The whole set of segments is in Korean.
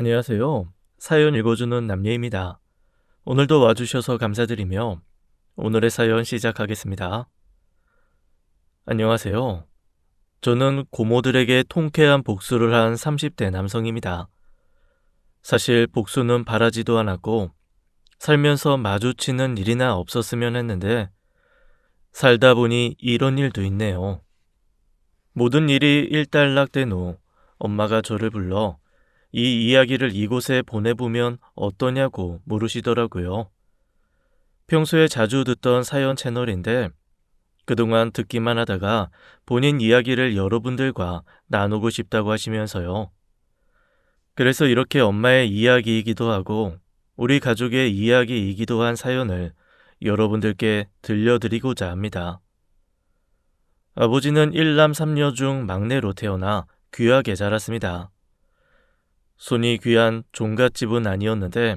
안녕하세요. 사연 읽어주는 남예입니다. 오늘도 와주셔서 감사드리며 오늘의 사연 시작하겠습니다. 안녕하세요. 저는 고모들에게 통쾌한 복수를 한 30대 남성입니다. 사실 복수는 바라지도 않았고 살면서 마주치는 일이나 없었으면 했는데 살다 보니 이런 일도 있네요. 모든 일이 일단락된 후 엄마가 저를 불러 이 이야기를 이곳에 보내보면 어떠냐고 물으시더라고요. 평소에 자주 듣던 사연 채널인데 그동안 듣기만 하다가 본인 이야기를 여러분들과 나누고 싶다고 하시면서요. 그래서 이렇게 엄마의 이야기이기도 하고 우리 가족의 이야기이기도 한 사연을 여러분들께 들려드리고자 합니다. 아버지는 1남 3녀 중 막내로 태어나 귀하게 자랐습니다. 손이 귀한 종갓집은 아니었는데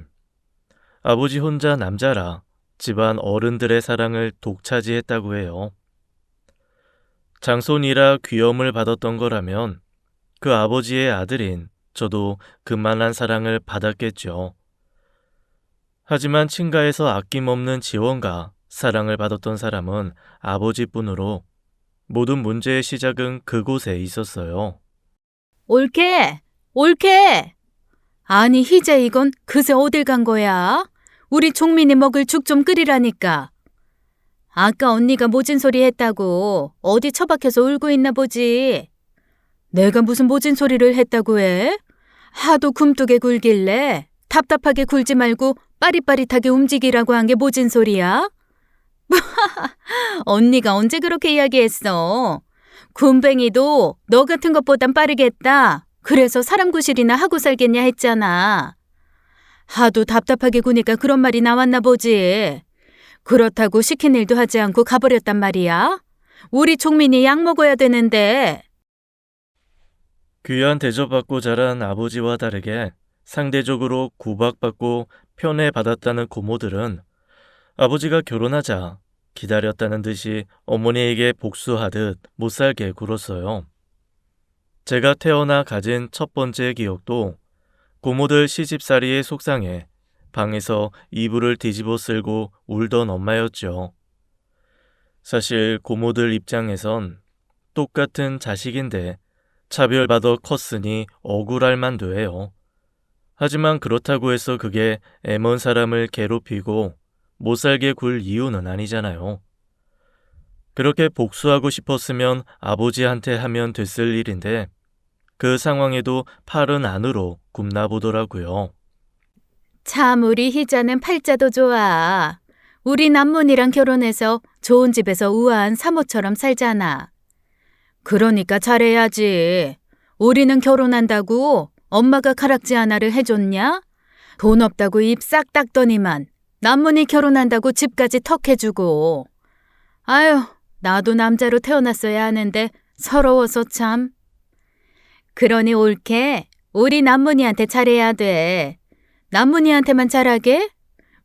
아버지 혼자 남자라 집안 어른들의 사랑을 독차지했다고 해요. 장손이라 귀염을 받았던 거라면 그 아버지의 아들인 저도 그만한 사랑을 받았겠죠. 하지만 친가에서 아낌없는 지원과 사랑을 받았던 사람은 아버지뿐으로 모든 문제의 시작은 그곳에 있었어요. 옳게! 옳게! 아니 희재 이건 그새 어딜 간 거야? 우리 종민이 먹을 죽 좀 끓이라니까. 아까 언니가 모진 소리 했다고 어디 처박혀서 울고 있나 보지. 내가 무슨 모진 소리를 했다고 해? 하도 굼뜨게 굴길래 답답하게 굴지 말고 빠릿빠릿하게 움직이라고 한 게 모진 소리야? 언니가 언제 그렇게 이야기했어? 굼벵이도 너 같은 것보단 빠르겠다. 그래서 사람 구실이나 하고 살겠냐 했잖아. 하도 답답하게 구니까 그런 말이 나왔나 보지. 그렇다고 시킨 일도 하지 않고 가버렸단 말이야. 우리 종민이 약 먹어야 되는데. 귀한 대접받고 자란 아버지와 다르게 상대적으로 구박받고 편애받았다는 고모들은 아버지가 결혼하자 기다렸다는 듯이 어머니에게 복수하듯 못살게 굴었어요. 제가 태어나 가진 첫 번째 기억도 고모들 시집살이의 속상해 방에서 이불을 뒤집어 쓸고 울던 엄마였죠. 사실 고모들 입장에선 똑같은 자식인데 차별받아 컸으니 억울할 만도 해요. 하지만 그렇다고 해서 그게 애먼 사람을 괴롭히고 못살게 굴 이유는 아니잖아요. 그렇게 복수하고 싶었으면 아버지한테 하면 됐을 일인데 그 상황에도 팔은 안으로 굽나 보더라고요. 참 우리 희자는 팔자도 좋아. 우리 남문이랑 결혼해서 좋은 집에서 우아한 사모처럼 살잖아. 그러니까 잘해야지. 우리는 결혼한다고 엄마가 가락지 하나를 해줬냐? 돈 없다고 입 싹 닦더니만 남문이 결혼한다고 집까지 턱 해주고. 아유, 나도 남자로 태어났어야 하는데 서러워서 참. 그러니 옳게 우리 남문이한테 잘해야 돼. 남문이한테만 잘하게?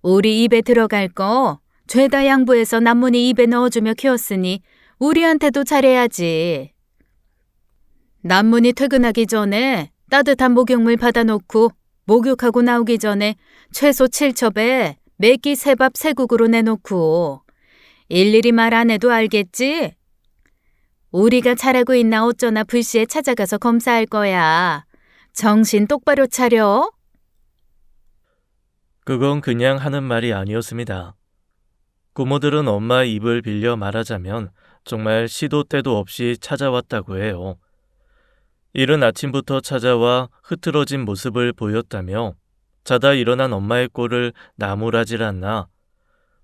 우리 입에 들어갈 거 죄다 양보해서 남문이 입에 넣어주며 키웠으니 우리한테도 잘해야지. 남문이 퇴근하기 전에 따뜻한 목욕물 받아놓고 목욕하고 나오기 전에 최소 7첩에 매끼 새밥 새국으로 내놓고 일일이 말 안 해도 알겠지? 우리가 잘하고 있나 어쩌나 불시에 찾아가서 검사할 거야. 정신 똑바로 차려. 그건 그냥 하는 말이 아니었습니다. 고모들은 엄마 입을 빌려 말하자면 정말 시도 때도 없이 찾아왔다고 해요. 이른 아침부터 찾아와 흐트러진 모습을 보였다며 자다 일어난 엄마의 꼴을 나무라질 않나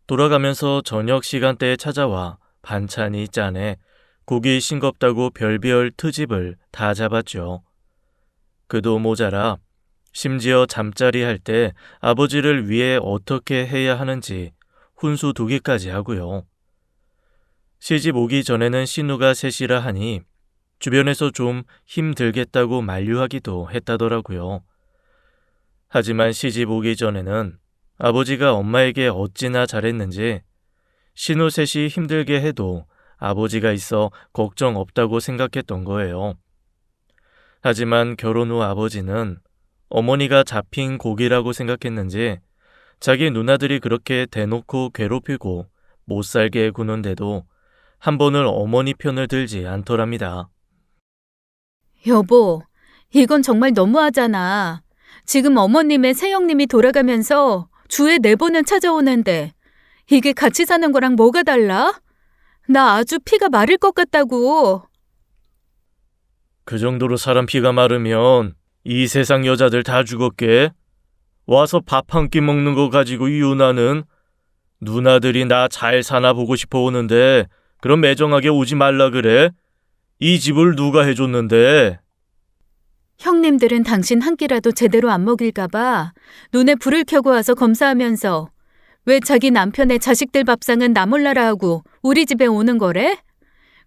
돌아가면서 저녁 시간대에 찾아와 반찬이 짜네 고기 싱겁다고 별별 트집을 다 잡았죠. 그도 모자라 심지어 잠자리 할 때 아버지를 위해 어떻게 해야 하는지 훈수 두기까지 하고요. 시집 오기 전에는 신우가 셋이라 하니 주변에서 좀 힘들겠다고 만류하기도 했다더라고요. 하지만 시집 오기 전에는 아버지가 엄마에게 어찌나 잘했는지 신우 셋이 힘들게 해도 아버지가 있어 걱정 없다고 생각했던 거예요. 하지만 결혼 후 아버지는 어머니가 잡힌 고기라고 생각했는지 자기 누나들이 그렇게 대놓고 괴롭히고 못 살게 구는데도 한 번을 어머니 편을 들지 않더랍니다. 여보, 이건 정말 너무하잖아. 지금 어머님의 새형님이 돌아가면서 주에 4번은 찾아오는데 이게 같이 사는 거랑 뭐가 달라? 나 아주 피가 마를 것 같다고. 그 정도로 사람 피가 마르면 이 세상 여자들 다 죽었게? 와서 밥 한 끼 먹는 거 가지고 이혼하는 누나들이 나 잘 사나 보고 싶어 오는데 그럼 매정하게 오지 말라 그래? 이 집을 누가 해줬는데? 형님들은 당신 한 끼라도 제대로 안 먹일까봐 눈에 불을 켜고 와서 검사하면서 왜 자기 남편의 자식들 밥상은 나 몰라라 하고 우리 집에 오는 거래?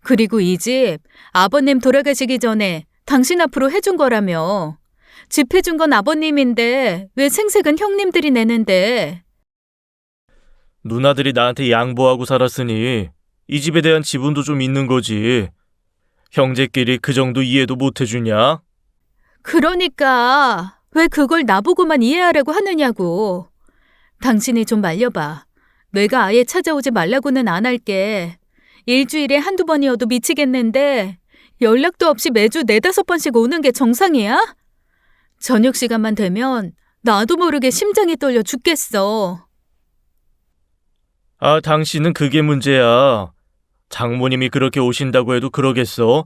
그리고 이 집 아버님 돌아가시기 전에 당신 앞으로 해준 거라며. 집 해준 건 아버님인데 왜 생색은 형님들이 내는데. 누나들이 나한테 양보하고 살았으니 이 집에 대한 지분도 좀 있는 거지. 형제끼리 그 정도 이해도 못 해주냐? 그러니까 왜 그걸 나보고만 이해하라고 하느냐고. 당신이 좀 말려봐. 내가 아예 찾아오지 말라고는 안 할게. 일주일에 한두 번이어도 미치겠는데 연락도 없이 매주 4-5번씩 오는 게 정상이야? 저녁 시간만 되면 나도 모르게 심장이 떨려 죽겠어. 아, 당신은 그게 문제야. 장모님이 그렇게 오신다고 해도 그러겠어?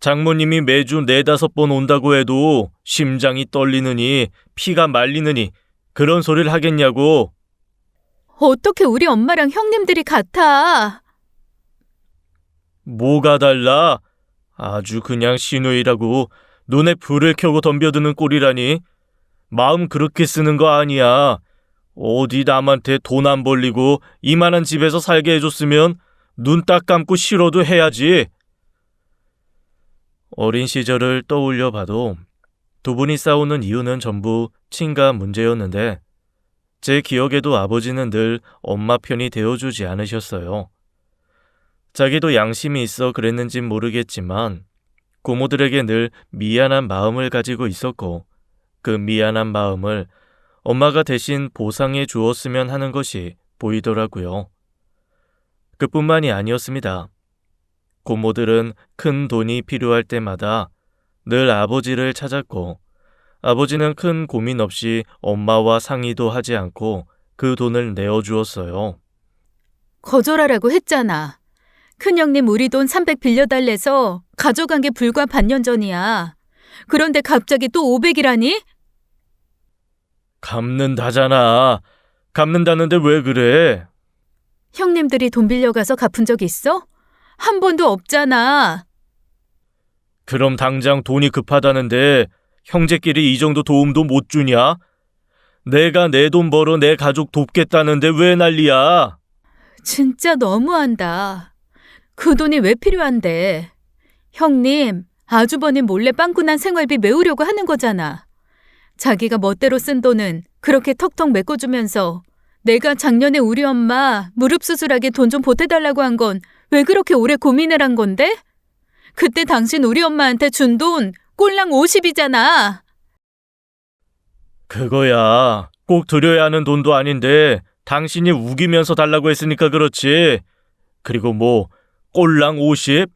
장모님이 매주 4-5번 온다고 해도 심장이 떨리느니 피가 말리느니 그런 소리를 하겠냐고. 어떻게 우리 엄마랑 형님들이 같아? 뭐가 달라? 아주 그냥 시누이라고 눈에 불을 켜고 덤벼드는 꼴이라니. 마음 그렇게 쓰는 거 아니야. 어디 남한테 돈 안 벌리고 이만한 집에서 살게 해줬으면 눈 딱 감고 싫어도 해야지. 어린 시절을 떠올려 봐도 두 분이 싸우는 이유는 전부 친가 문제였는데 제 기억에도 아버지는 늘 엄마 편이 되어주지 않으셨어요. 자기도 양심이 있어 그랬는진 모르겠지만 고모들에게 늘 미안한 마음을 가지고 있었고 그 미안한 마음을 엄마가 대신 보상해 주었으면 하는 것이 보이더라고요. 그뿐만이 아니었습니다. 고모들은 큰 돈이 필요할 때마다 늘 아버지를 찾았고 아버지는 큰 고민 없이 엄마와 상의도 하지 않고 그 돈을 내어주었어요. 거절하라고 했잖아. 큰형님 우리 돈 300 빌려달래서 가져간 게 불과 반년 전이야. 그런데 갑자기 또 500이라니? 갚는다잖아. 갚는다는데 왜 그래? 형님들이 돈 빌려가서 갚은 적 있어? 한 번도 없잖아. 그럼 당장 돈이 급하다는데 형제끼리 이 정도 도움도 못 주냐? 내가 내 돈 벌어 내 가족 돕겠다는데 왜 난리야? 진짜 너무한다. 그 돈이 왜 필요한데? 형님, 아주버님 몰래 빵꾸난 생활비 메우려고 하는 거잖아. 자기가 멋대로 쓴 돈은 그렇게 턱턱 메꿔주면서 내가 작년에 우리 엄마 무릎 수술하게 돈 좀 보태달라고 한 건 왜 그렇게 오래 고민을 한 건데? 그때 당신 우리 엄마한테 준 돈 꼴랑 50이잖아. 그거야. 꼭 드려야 하는 돈도 아닌데 당신이 우기면서 달라고 했으니까 그렇지. 그리고 뭐 꼴랑 50?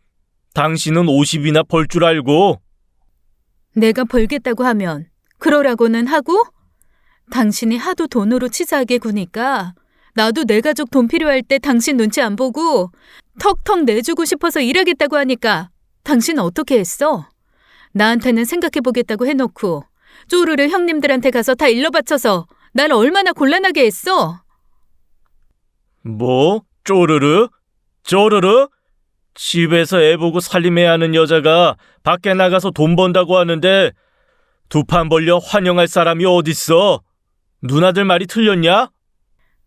당신은 50이나 벌 줄 알고? 내가 벌겠다고 하면 그러라고는 하고? 당신이 하도 돈으로 치사하게 구니까 나도 내 가족 돈 필요할 때 당신 눈치 안 보고 턱턱 내주고 싶어서 일하겠다고 하니까 당신 어떻게 했어? 나한테는 생각해보겠다고 해놓고 쪼르르 형님들한테 가서 다 일러 바쳐서 날 얼마나 곤란하게 했어? 뭐? 쪼르르? 쪼르르? 집에서 애 보고 살림해야 하는 여자가 밖에 나가서 돈 번다고 하는데 두 판 벌려 환영할 사람이 어딨어? 누나들 말이 틀렸냐?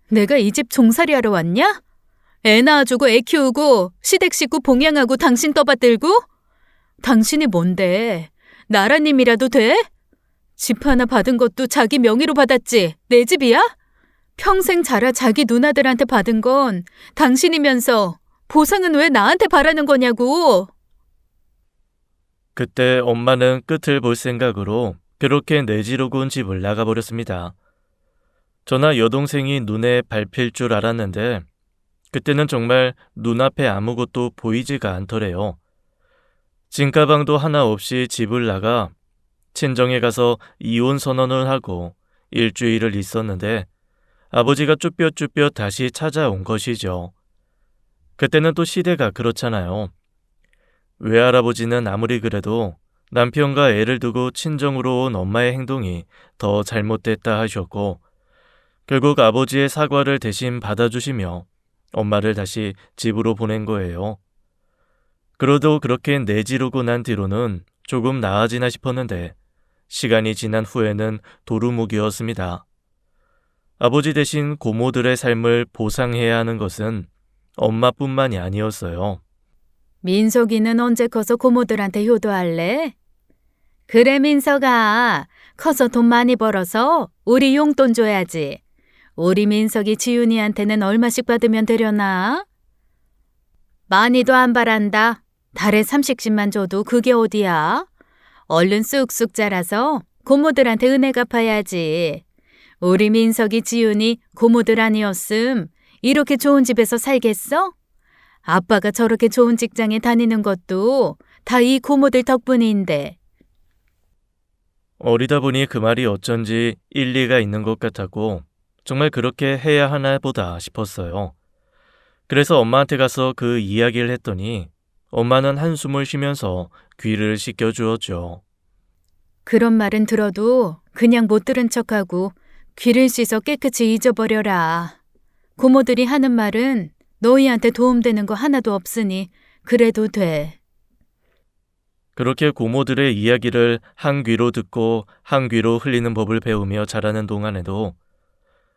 내가 이 집 종살이 하러 왔냐? 애 낳아주고 애 키우고 시댁 식구 봉양하고 당신 떠받들고? 당신이 뭔데? 나라님이라도 돼? 집 하나 받은 것도 자기 명의로 받았지 내 집이야? 평생 자라 자기 누나들한테 받은 건 당신이면서 보상은 왜 나한테 바라는 거냐고. 그때 엄마는 끝을 볼 생각으로 그렇게 내지르고 온 집을 나가버렸습니다. 저나 여동생이 눈에 밟힐 줄 알았는데 그때는 정말 눈앞에 아무것도 보이지가 않더래요. 짐가방도 하나 없이 집을 나가 친정에 가서 이혼 선언을 하고 일주일을 있었는데 아버지가 쭈뼛쭈뼛 다시 찾아온 것이죠. 그때는 또 시대가 그렇잖아요. 외할아버지는 아무리 그래도 남편과 애를 두고 친정으로 온 엄마의 행동이 더 잘못됐다 하셨고 결국 아버지의 사과를 대신 받아주시며 엄마를 다시 집으로 보낸 거예요. 그래도 그렇게 내지르고 난 뒤로는 조금 나아지나 싶었는데 시간이 지난 후에는 도루묵이었습니다. 아버지 대신 고모들의 삶을 보상해야 하는 것은 엄마뿐만이 아니었어요. 민석이는 언제 커서 고모들한테 효도할래? 그래, 민석아. 커서 돈 많이 벌어서 우리 용돈 줘야지. 우리 민석이 지윤이한테는 얼마씩 받으면 되려나? 많이도 안 바란다. 달에 30씩만 줘도 그게 어디야? 얼른 쑥쑥 자라서 고모들한테 은혜 갚아야지. 우리 민석이 지윤이 고모들 아니었음 이렇게 좋은 집에서 살겠어? 아빠가 저렇게 좋은 직장에 다니는 것도 다 이 고모들 덕분인데. 어리다 보니 그 말이 어쩐지 일리가 있는 것 같았고 정말 그렇게 해야 하나 보다 싶었어요. 그래서 엄마한테 가서 그 이야기를 했더니 엄마는 한숨을 쉬면서 귀를 씻겨주었죠. 그런 말은 들어도 그냥 못 들은 척하고 귀를 씻어 깨끗이 잊어버려라. 고모들이 하는 말은 너희한테 도움되는 거 하나도 없으니 그래도 돼. 그렇게 고모들의 이야기를 한 귀로 듣고 한 귀로 흘리는 법을 배우며 자라는 동안에도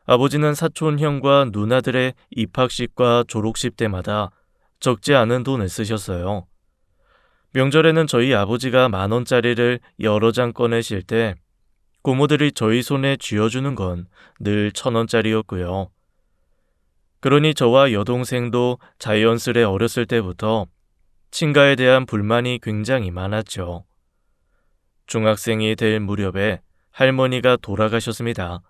아버지는 사촌 형과 누나들의 입학식과 졸업식 때마다 적지 않은 돈을 쓰셨어요. 명절에는 저희 아버지가 10,000원짜리를 여러 장 꺼내실 때 고모들이 저희 손에 쥐어주는 건 늘 1,000원짜리였고요. 그러니 저와 여동생도 자연스레 어렸을 때부터 친가에 대한 불만이 굉장히 많았죠. 중학생이 될 무렵에 할머니가 돌아가셨습니다.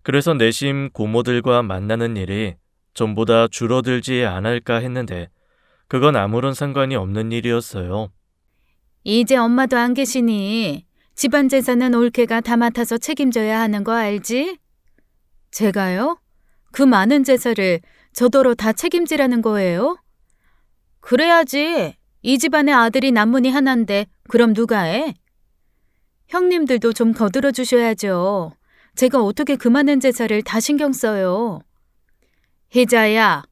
그래서 내심 고모들과 만나는 일이 전보다 줄어들지 않을까 했는데 그건 아무런 상관이 없는 일이었어요. 이제 엄마도 안 계시니 집안 재산은 올케가 다 맡아서 책임져야 하는 거 알지? 제가요? 그 많은 재산을 저더러 다 책임지라는 거예요? 그래야지. 이 집안의 아들이 남문이 하나인데 그럼 누가 해? 형님들도 좀 거들어 주셔야죠. 제가 어떻게 그 많은 재산을 다 신경 써요. 희자야,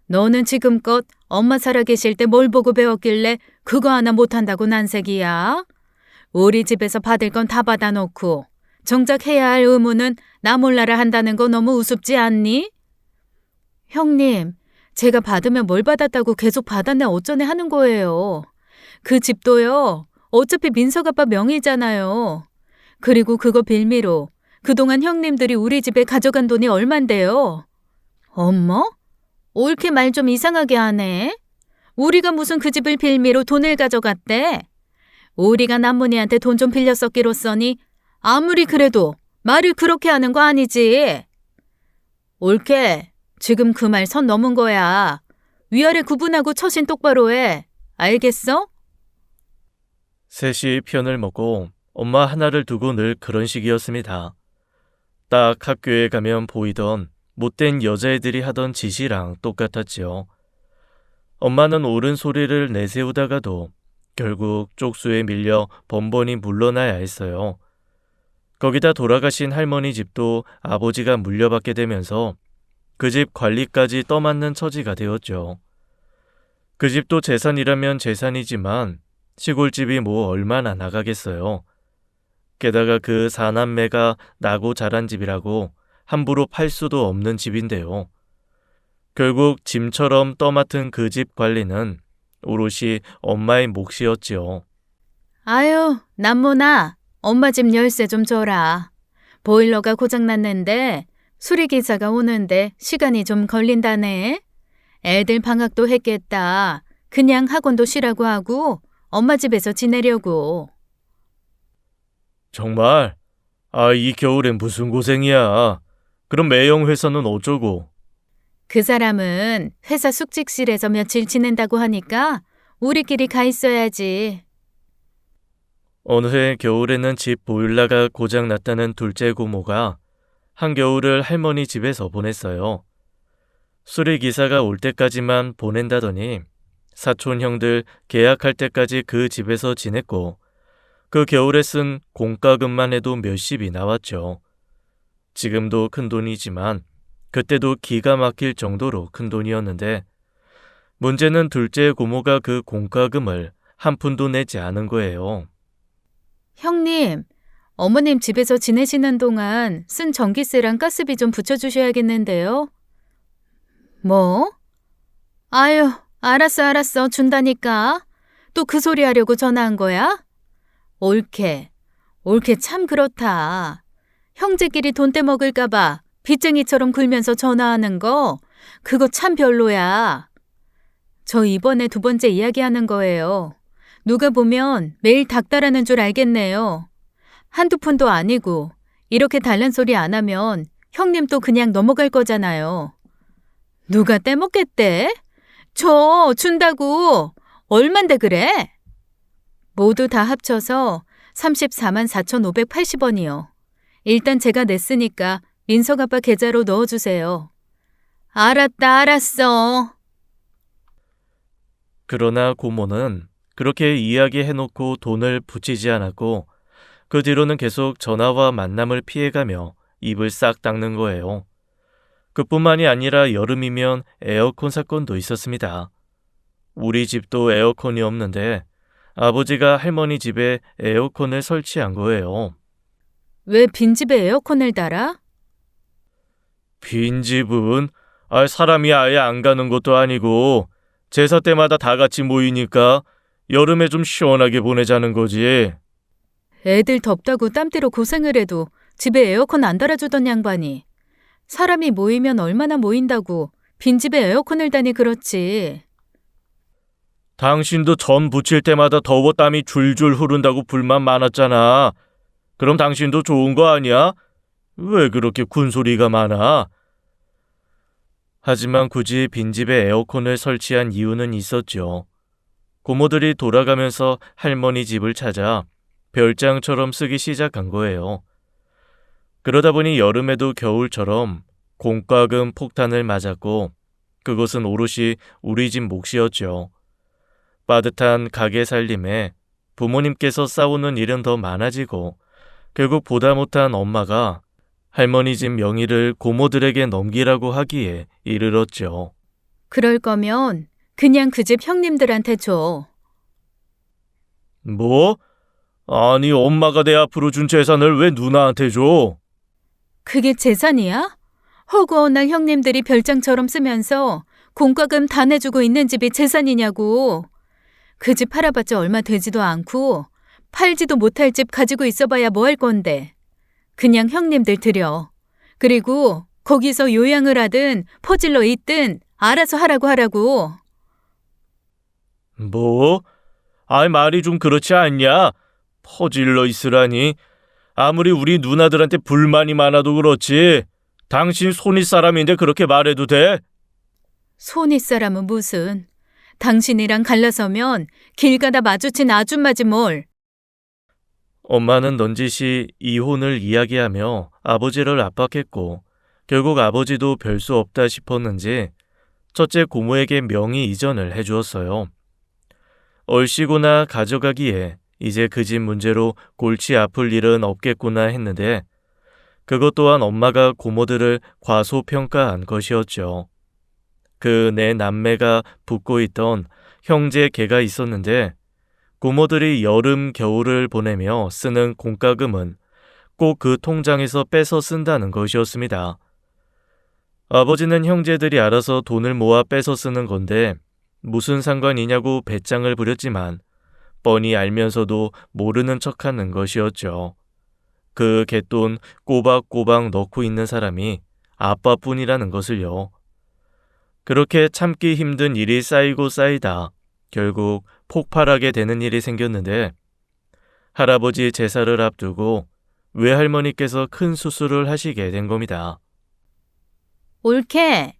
너는 지금껏 엄마 살아계실 때 뭘 보고 배웠길래 그거 하나 못한다고 난색이야? 우리 집에서 받을 건 다 받아놓고 정작 해야 할 의무는 나 몰라라 한다는 거 너무 우습지 않니? 형님, 제가 받으면 뭘 받았다고 계속 받았네 어쩌네 하는 거예요. 그 집도요. 어차피 민석 아빠 명의잖아요. 그리고 그거 빌미로 그동안 형님들이 우리 집에 가져간 돈이 얼만데요. 어머? 옳게 말 좀 이상하게 하네. 우리가 무슨 그 집을 빌미로 돈을 가져갔대. 우리가 남문이한테 돈 좀 빌렸었기로써니 아무리 그래도 말을 그렇게 하는 거 아니지. 옳게 지금 그 말 선 넘은 거야. 위아래 구분하고 처신 똑바로 해. 알겠어? 셋이 편을 먹고 엄마 하나를 두고 늘 그런 식이었습니다. 딱 학교에 가면 보이던 못된 여자애들이 하던 짓이랑 똑같았지요. 엄마는 옳은 소리를 내세우다가도 결국 쪽수에 밀려 번번이 물러나야 했어요. 거기다 돌아가신 할머니 집도 아버지가 물려받게 되면서 그 집 관리까지 떠맡는 처지가 되었죠. 그 집도 재산이라면 재산이지만 시골집이 뭐 얼마나 나가겠어요. 게다가 그 사남매가 나고 자란 집이라고 함부로 팔 수도 없는 집인데요. 결국 짐처럼 떠맡은 그 집 관리는 오롯이 엄마의 몫이었지요. 아유, 남모나, 엄마 집 열쇠 좀 줘라. 보일러가 고장났는데 수리기사가 오는데 시간이 좀 걸린다네. 애들 방학도 했겠다. 그냥 학원도 쉬라고 하고 엄마 집에서 지내려고. 정말? 이 겨울엔 무슨 고생이야. 그럼 매형 회사는 어쩌고? 그 사람은 회사 숙직실에서 며칠 지낸다고 하니까 우리끼리 가 있어야지. 어느 해 겨울에는 집 보일러가 고장 났다는 둘째 고모가 한겨울을 할머니 집에서 보냈어요. 수리기사가 올 때까지만 보낸다더니 사촌 형들 계약할 때까지 그 집에서 지냈고 그 겨울에 쓴 공과금만 해도 몇십이 나왔죠. 지금도 큰 돈이지만 그때도 기가 막힐 정도로 큰 돈이었는데 문제는 둘째 고모가 그 공과금을 한 푼도 내지 않은 거예요. 형님, 어머님 집에서 지내시는 동안 쓴 전기세랑 가스비 좀 붙여주셔야겠는데요. 뭐? 아유, 알았어. 준다니까. 또 그 소리 하려고 전화한 거야? 옳게 참 그렇다. 형제끼리 돈 떼먹을까봐 빚쟁이처럼 굴면서 전화하는 거, 그거 참 별로야. 저 이번에 두 번째 이야기하는 거예요. 누가 보면 매일 닥달하는 줄 알겠네요. 한두 푼도 아니고 이렇게 달란 소리 안 하면 형님 또 그냥 넘어갈 거잖아요. 누가 떼먹겠대? 준다고. 얼만데 그래? 모두 다 합쳐서 34만 4,580원이요. 일단 제가 냈으니까 민석 아빠 계좌로 넣어주세요. 알았어. 그러나 고모는 그렇게 이야기해놓고 돈을 붙이지 않았고 그 뒤로는 계속 전화와 만남을 피해가며 입을 싹 닦는 거예요. 그뿐만이 아니라 여름이면 에어컨 사건도 있었습니다. 우리 집도 에어컨이 없는데 아버지가 할머니 집에 에어컨을 설치한 거예요. 왜 빈집에 에어컨을 달아? 빈집은 사람이 아예 안 가는 것도 아니고 제사 때마다 다 같이 모이니까 여름에 좀 시원하게 보내자는 거지. 애들 덥다고 땀띠로 고생을 해도 집에 에어컨 안 달아주던 양반이. 사람이 모이면 얼마나 모인다고 빈집에 에어컨을 다니 그렇지. 당신도 전 부칠 때마다 더워 땀이 줄줄 흐른다고 불만 많았잖아. 그럼 당신도 좋은 거 아니야? 왜 그렇게 군소리가 많아? 하지만 굳이 빈집에 에어컨을 설치한 이유는 있었죠. 고모들이 돌아가면서 할머니 집을 찾아 별장처럼 쓰기 시작한 거예요. 그러다 보니 여름에도 겨울처럼 공과금 폭탄을 맞았고 그것은 오롯이 우리 집 몫이었죠. 빠듯한 가게 살림에 부모님께서 싸우는 일은 더 많아지고 결국 보다 못한 엄마가 할머니 집 명의를 고모들에게 넘기라고 하기에 이르렀죠. 그럴 거면 그냥 그 집 형님들한테 줘. 뭐? 아니 엄마가 내 앞으로 준 재산을 왜 누나한테 줘? 그게 재산이야? 허구한 형님들이 별장처럼 쓰면서 공과금 다 내주고 있는 집이 재산이냐고. 그 집 팔아봤자 얼마 되지도 않고 팔지도 못할 집 가지고 있어봐야 뭐 할 건데. 그냥 형님들 드려. 그리고 거기서 요양을 하든 퍼질러 있든 알아서 하라고. 뭐? 말이 좀 그렇지 않냐? 퍼질러 있으라니. 아무리 우리 누나들한테 불만이 많아도 그렇지. 당신 손윗 사람인데 그렇게 말해도 돼? 손윗 사람은 무슨. 당신이랑 갈라서면 길 가다 마주친 아줌마지 뭘. 엄마는 넌지시 이혼을 이야기하며 아버지를 압박했고 결국 아버지도 별 수 없다 싶었는지 첫째 고모에게 명의 이전을 해주었어요. 얼씨구나 가져가기에 이제 그 집 문제로 골치 아플 일은 없겠구나 했는데 그것 또한 엄마가 고모들을 과소평가한 것이었죠. 그 내 남매가 붙고 있던 형제 개가 있었는데 고모들이 여름 겨울을 보내며 쓰는 공과금은 꼭 그 통장에서 빼서 쓴다는 것이었습니다. 아버지는 형제들이 알아서 돈을 모아 빼서 쓰는 건데 무슨 상관이냐고 배짱을 부렸지만 뻔히 알면서도 모르는 척하는 것이었죠. 그 갯돈 꼬박꼬박 넣고 있는 사람이 아빠뿐이라는 것을요. 그렇게 참기 힘든 일이 쌓이고 쌓이다 결국 폭발하게 되는 일이 생겼는데 할아버지 제사를 앞두고 외할머니께서 큰 수술을 하시게 된 겁니다. 올케,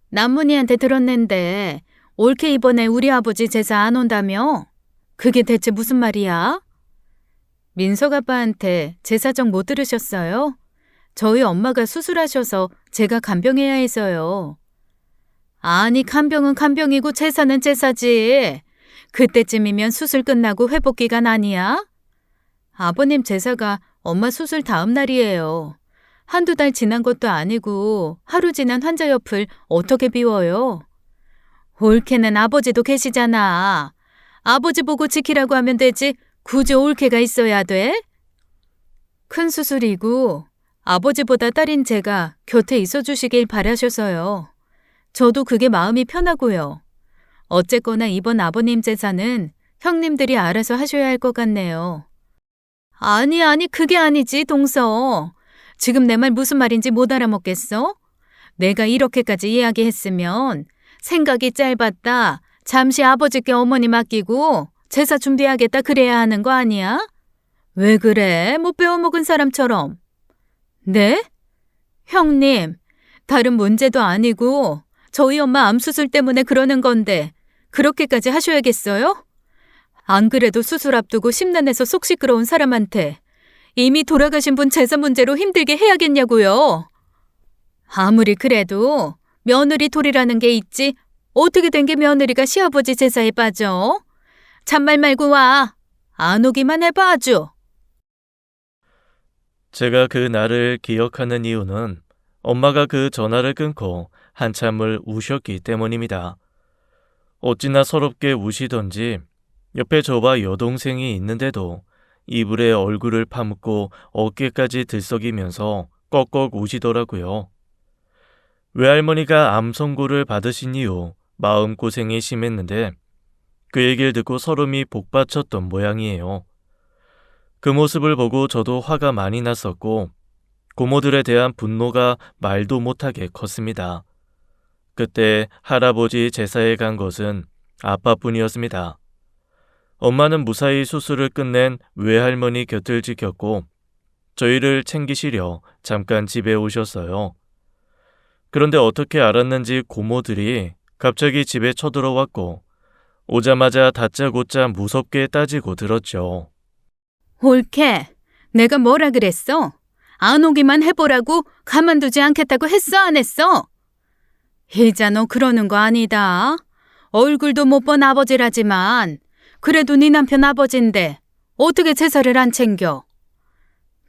남문이한테 들었는데 올케 이번에 우리 아버지 제사 안 온다며? 그게 대체 무슨 말이야? 민석 아빠한테 제사정 못 들으셨어요? 저희 엄마가 수술하셔서 제가 간병해야 해서요. 아니, 간병은 간병이고 제사는 제사지. 그때쯤이면 수술 끝나고 회복 기간 아니야? 아버님 제사가 엄마 수술 다음 날이에요. 한두 달 지난 것도 아니고 하루 지난 환자 옆을 어떻게 비워요? 올케는 아버지도 계시잖아. 아버지 보고 지키라고 하면 되지 굳이 올케가 있어야 돼? 큰 수술이고 아버지보다 딸인 제가 곁에 있어 주시길 바라셔서요. 저도 그게 마음이 편하고요. 어쨌거나 이번 아버님 제사는 형님들이 알아서 하셔야 할 것 같네요. 아니, 그게 아니지, 동서. 지금 내 말 무슨 말인지 못 알아먹겠어? 내가 이렇게까지 이야기했으면 생각이 짧았다. 잠시 아버지께 어머니 맡기고 제사 준비하겠다 그래야 하는 거 아니야? 왜 그래? 못 배워먹은 사람처럼. 네? 형님, 다른 문제도 아니고 저희 엄마 암수술 때문에 그러는 건데 그렇게까지 하셔야겠어요? 안 그래도 수술 앞두고 심란해서 속 시끄러운 사람한테 이미 돌아가신 분 제사 문제로 힘들게 해야겠냐고요. 아무리 그래도 며느리 돌이라는 게 있지 어떻게 된 게 며느리가 시아버지 제사에 빠져? 잔말 말고 와. 안 오기만 해봐 아주. 제가 그 날을 기억하는 이유는 엄마가 그 전화를 끊고 한참을 우셨기 때문입니다. 어찌나 서럽게 우시던지 옆에 저와 여동생이 있는데도 이불에 얼굴을 파묻고 어깨까지 들썩이면서 꺽꺽 우시더라고요. 외할머니가 암 선고를 받으신 이후 마음고생이 심했는데 그 얘기를 듣고 서름이 복받쳤던 모양이에요. 그 모습을 보고 저도 화가 많이 났었고 고모들에 대한 분노가 말도 못하게 컸습니다. 그때 할아버지 제사에 간 것은 아빠뿐이었습니다. 엄마는 무사히 수술을 끝낸 외할머니 곁을 지켰고 저희를 챙기시려 잠깐 집에 오셨어요. 그런데 어떻게 알았는지 고모들이 갑자기 집에 쳐들어왔고 오자마자 다짜고짜 무섭게 따지고 들었죠. 올케, 내가 뭐라 그랬어? 안 오기만 해보라고 가만두지 않겠다고 했어 안 했어? 희자 너 그러는 거 아니다. 얼굴도 못 본 아버지라지만 그래도 네 남편 아버지인데 어떻게 제사를 안 챙겨?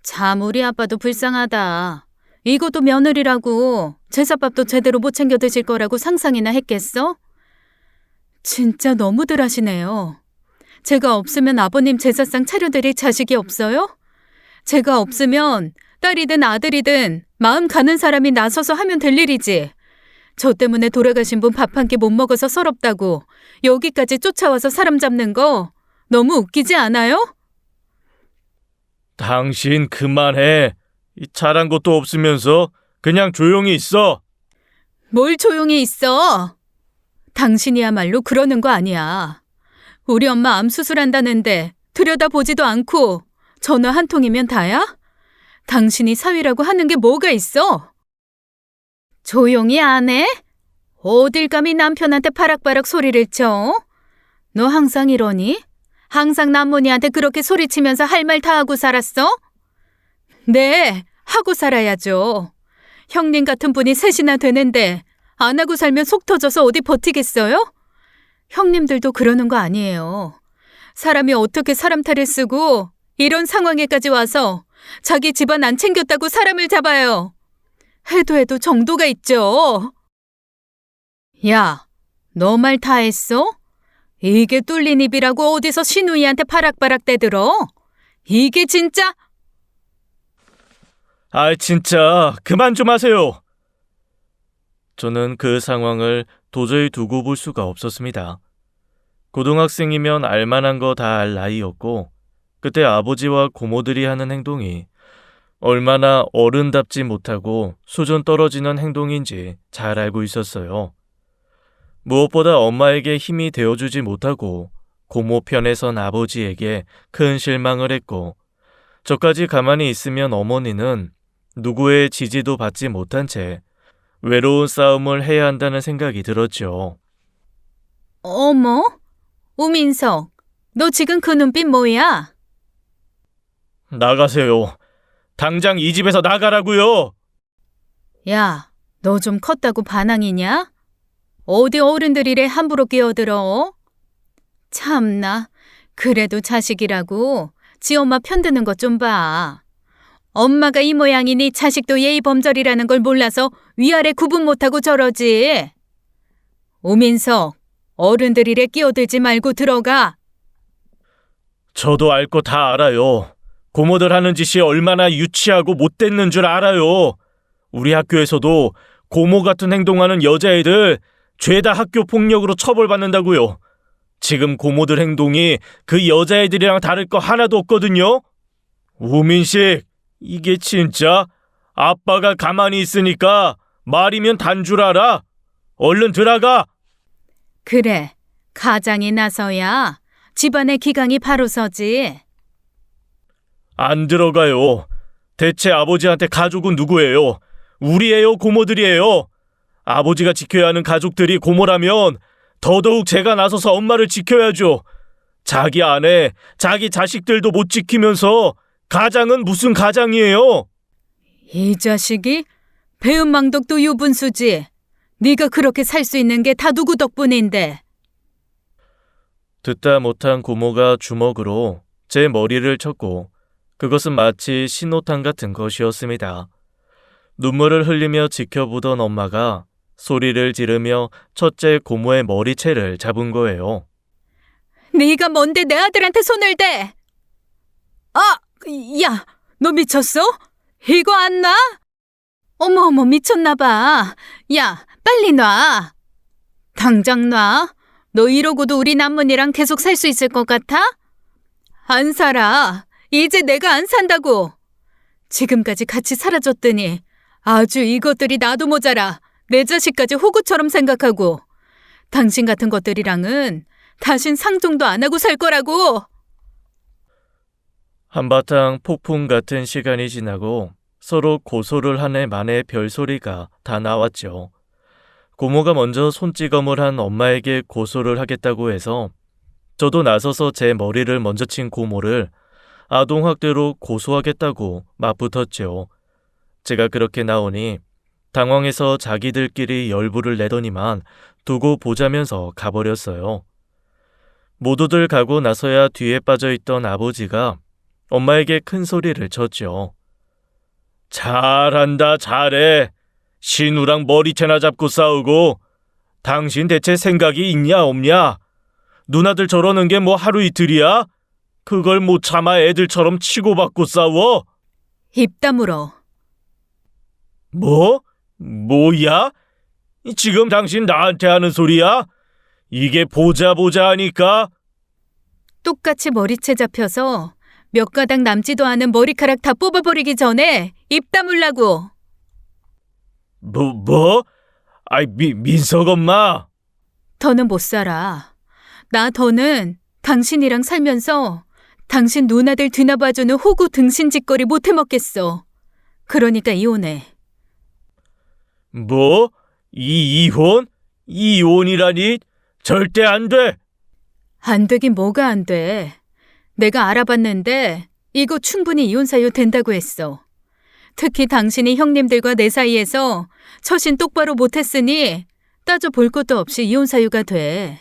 참 우리 아빠도 불쌍하다. 이것도 며느리라고 제사밥도 제대로 못 챙겨 드실 거라고 상상이나 했겠어? 진짜 너무들 하시네요. 제가 없으면 아버님 제사상 차려드릴 자식이 없어요? 제가 없으면 딸이든 아들이든 마음 가는 사람이 나서서 하면 될 일이지. 저 때문에 돌아가신 분 밥 한 끼 못 먹어서 서럽다고 여기까지 쫓아와서 사람 잡는 거 너무 웃기지 않아요? 당신 그만해. 잘한 것도 없으면서 그냥 조용히 있어. 뭘 조용히 있어? 당신이야말로 그러는 거 아니야. 우리 엄마 암 수술한다는데 들여다보지도 않고 전화 한 통이면 다야? 당신이 사위라고 하는 게 뭐가 있어? 조용히 안 해? 어딜 감히 남편한테 바락바락 소리를 쳐? 너 항상 이러니? 항상 남문이한테 그렇게 소리치면서 할 말 다 하고 살았어? 네, 하고 살아야죠. 형님 같은 분이 셋이나 되는데 안 하고 살면 속 터져서 어디 버티겠어요? 형님들도 그러는 거 아니에요. 사람이 어떻게 사람 탈을 쓰고 이런 상황에까지 와서 자기 집안 안 챙겼다고 사람을 잡아요. 해도 정도가 있죠. 야, 너 말 다 했어? 이게 뚫린 입이라고 어디서 시누이한테 바락바락 대들어? 이게 진짜? 아, 진짜 그만 좀 하세요. 저는 그 상황을 도저히 두고 볼 수가 없었습니다. 고등학생이면 알만한 거 다 알 나이였고 그때 아버지와 고모들이 하는 행동이 얼마나 어른답지 못하고 수준 떨어지는 행동인지 잘 알고 있었어요. 무엇보다 엄마에게 힘이 되어주지 못하고 고모 편에 선 아버지에게 큰 실망을 했고, 저까지 가만히 있으면 어머니는 누구의 지지도 받지 못한 채 외로운 싸움을 해야 한다는 생각이 들었죠. 어머? 우민석, 너 지금 그 눈빛 뭐야? 나가세요. 당장 이 집에서 나가라고요. 야, 너 좀 컸다고 반항이냐? 어디 어른들 일에 함부로 끼어들어? 참나, 그래도 자식이라고 지 엄마 편드는 것 좀 봐. 엄마가 이 모양이니 자식도 예의 범절이라는 걸 몰라서 위아래 구분 못하고 저러지. 오민석, 어른들 일에 끼어들지 말고 들어가. 저도 알 거 다 알아요. 고모들 하는 짓이 얼마나 유치하고 못됐는 줄 알아요. 우리 학교에서도 고모 같은 행동하는 여자애들 죄다 학교 폭력으로 처벌받는다고요. 지금 고모들 행동이 그 여자애들이랑 다를 거 하나도 없거든요. 우민식, 이게 진짜 아빠가 가만히 있으니까 말이면 단 줄 알아. 얼른 들어가. 그래, 가장이 나서야 집안의 기강이 바로 서지. 안 들어가요. 대체 아버지한테 가족은 누구예요? 우리예요, 고모들이에요. 아버지가 지켜야 하는 가족들이 고모라면 더더욱 제가 나서서 엄마를 지켜야죠. 자기 아내, 자기 자식들도 못 지키면서 가장은 무슨 가장이에요? 이 자식이 배은망덕도 유분수지. 네가 그렇게 살 수 있는 게 다 누구 덕분인데. 듣다 못한 고모가 주먹으로 제 머리를 쳤고, 그것은 마치 신호탄 같은 것이었습니다. 눈물을 흘리며 지켜보던 엄마가 소리를 지르며 첫째 고모의 머리채를 잡은 거예요. 네가 뭔데 내 아들한테 손을 대? 아, 야, 너 미쳤어? 이거 안 놔? 어머, 미쳤나 봐. 야, 빨리 놔. 당장 놔. 너 이러고도 우리 남문이랑 계속 살 수 있을 것 같아? 안 살아. 이제 내가 안 산다고. 지금까지 같이 살아줬더니 아주 이것들이 나도 모자라 내 자식까지 호구처럼 생각하고, 당신 같은 것들이랑은 다신 상종도 안 하고 살 거라고. 한바탕 폭풍 같은 시간이 지나고 서로 고소를 한 해 만에 별소리가 다 나왔죠. 고모가 먼저 손찌검을 한 엄마에게 고소를 하겠다고 해서 저도 나서서 제 머리를 먼저 친 고모를 아동학대로 고소하겠다고 맞붙었죠. 제가 그렇게 나오니 당황해서 자기들끼리 열불을 내더니만 두고 보자면서 가버렸어요. 모두들 가고 나서야 뒤에 빠져있던 아버지가 엄마에게 큰 소리를 쳤죠. 잘한다, 잘해. 신우랑 머리채나 잡고 싸우고. 당신 대체 생각이 있냐 없냐? 누나들 저러는 게 뭐 하루 이틀이야? 그걸 못 참아 애들처럼 치고받고 싸워? 입 다물어. 뭐? 뭐야? 지금 당신 나한테 하는 소리야? 이게 보자 하니까? 똑같이 머리채 잡혀서 몇 가닥 남지도 않은 머리카락 다 뽑아버리기 전에 입 다물라고. 뭐? 아이, 민석 엄마. 더는 못 살아. 나 더는 당신이랑 살면서 당신 누나들 뒤나봐주는 호구 등신짓거리 못 해먹겠어. 그러니까 이혼해. 뭐? 이혼? 이혼이라니? 절대 안 돼! 안 되긴 뭐가 안 돼. 내가 알아봤는데 이거 충분히 이혼 사유 된다고 했어. 특히 당신이 형님들과 내 사이에서 처신 똑바로 못했으니 따져볼 것도 없이 이혼 사유가 돼.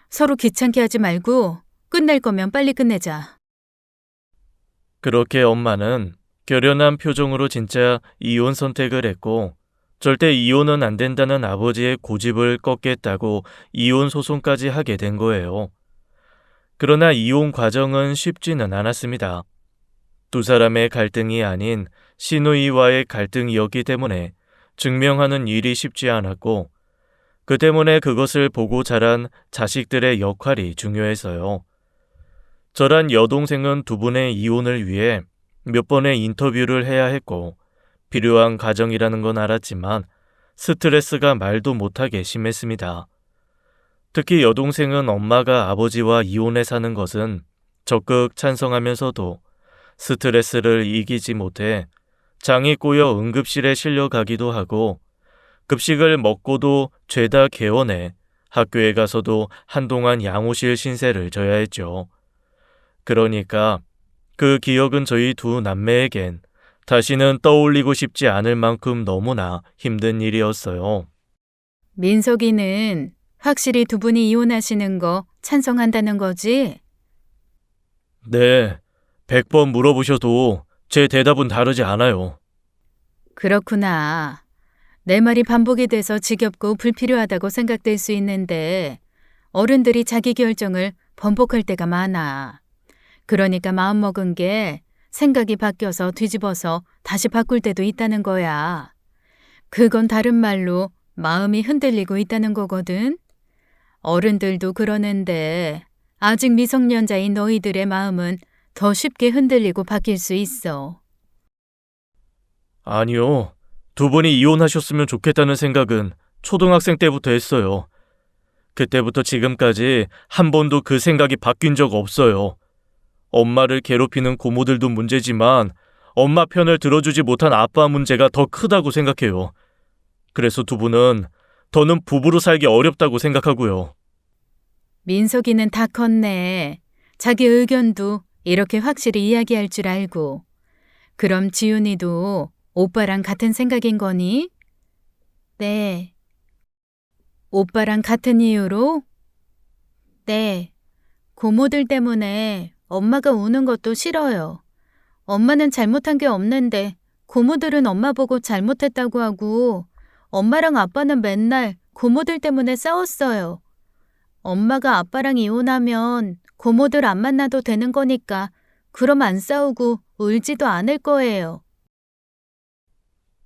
서로 귀찮게 하지 말고 끝낼 거면 빨리 끝내자. 그렇게 엄마는 결연한 표정으로 진짜 이혼 선택을 했고, 절대 이혼은 안 된다는 아버지의 고집을 꺾겠다고 이혼 소송까지 하게 된 거예요. 그러나 이혼 과정은 쉽지는 않았습니다. 두 사람의 갈등이 아닌 시누이와의 갈등이었기 때문에 증명하는 일이 쉽지 않았고, 그 때문에 그것을 보고 자란 자식들의 역할이 중요해서요. 저란 여동생은 두 분의 이혼을 위해 몇 번의 인터뷰를 해야 했고, 필요한 과정이라는 건 알았지만 스트레스가 말도 못하게 심했습니다. 특히 여동생은 엄마가 아버지와 이혼해 사는 것은 적극 찬성하면서도 스트레스를 이기지 못해 장이 꼬여 응급실에 실려가기도 하고 급식을 먹고도 죄다 개원해 학교에 가서도 한동안 양호실 신세를 져야 했죠. 그러니까 그 기억은 저희 두 남매에겐 다시는 떠올리고 싶지 않을 만큼 너무나 힘든 일이었어요. 민석이는 확실히 두 분이 이혼하시는 거 찬성한다는 거지? 네, 100번 물어보셔도 제 대답은 다르지 않아요. 그렇구나. 내 말이 반복이 돼서 지겹고 불필요하다고 생각될 수 있는데 어른들이 자기 결정을 번복할 때가 많아. 그러니까 마음먹은 게 생각이 바뀌어서 뒤집어서 다시 바꿀 때도 있다는 거야. 그건 다른 말로 마음이 흔들리고 있다는 거거든. 어른들도 그러는데 아직 미성년자인 너희들의 마음은 더 쉽게 흔들리고 바뀔 수 있어. 아니요, 두 분이 이혼하셨으면 좋겠다는 생각은 초등학생 때부터 했어요. 그때부터 지금까지 한 번도 그 생각이 바뀐 적 없어요. 엄마를 괴롭히는 고모들도 문제지만 엄마 편을 들어주지 못한 아빠 문제가 더 크다고 생각해요. 그래서 두 분은 더는 부부로 살기 어렵다고 생각하고요. 민석이는 다 컸네. 자기 의견도 이렇게 확실히 이야기할 줄 알고. 그럼 지훈이도 오빠랑 같은 생각인 거니? 네. 오빠랑 같은 이유로? 네. 고모들 때문에 엄마가 우는 것도 싫어요. 엄마는 잘못한 게 없는데 고모들은 엄마 보고 잘못했다고 하고 엄마랑 아빠는 맨날 고모들 때문에 싸웠어요. 엄마가 아빠랑 이혼하면 고모들 안 만나도 되는 거니까 그럼 안 싸우고 울지도 않을 거예요.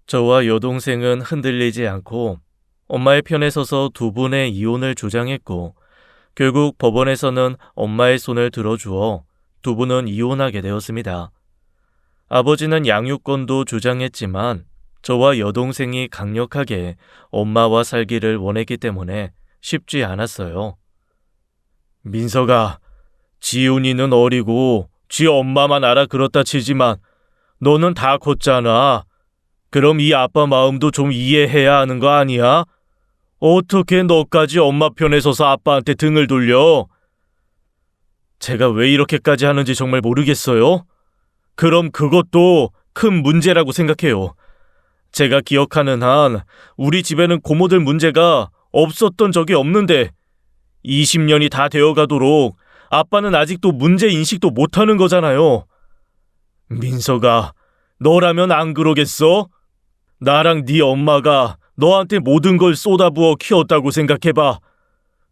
저와 여동생은 흔들리지 않고 엄마의 편에 서서 두 분의 이혼을 주장했고 결국 법원에서는 엄마의 손을 들어주어 두 분은 이혼하게 되었습니다. 아버지는 양육권도 주장했지만 저와 여동생이 강력하게 엄마와 살기를 원했기 때문에 쉽지 않았어요. 민석아, 지훈이는 어리고 지 엄마만 알아 그렇다 치지만 너는 다 컸잖아. 그럼 이 아빠 마음도 좀 이해해야 하는 거 아니야? 어떻게 너까지 엄마 편에 서서 아빠한테 등을 돌려? 제가 왜 이렇게까지 하는지 정말 모르겠어요. 그럼 그것도 큰 문제라고 생각해요. 제가 기억하는 한 우리 집에는 고모들 문제가 없었던 적이 없는데 20년이 다 되어가도록 아빠는 아직도 문제 인식도 못하는 거잖아요. 민석아, 너라면 안 그러겠어? 나랑 네 엄마가 너한테 모든 걸 쏟아부어 키웠다고 생각해봐.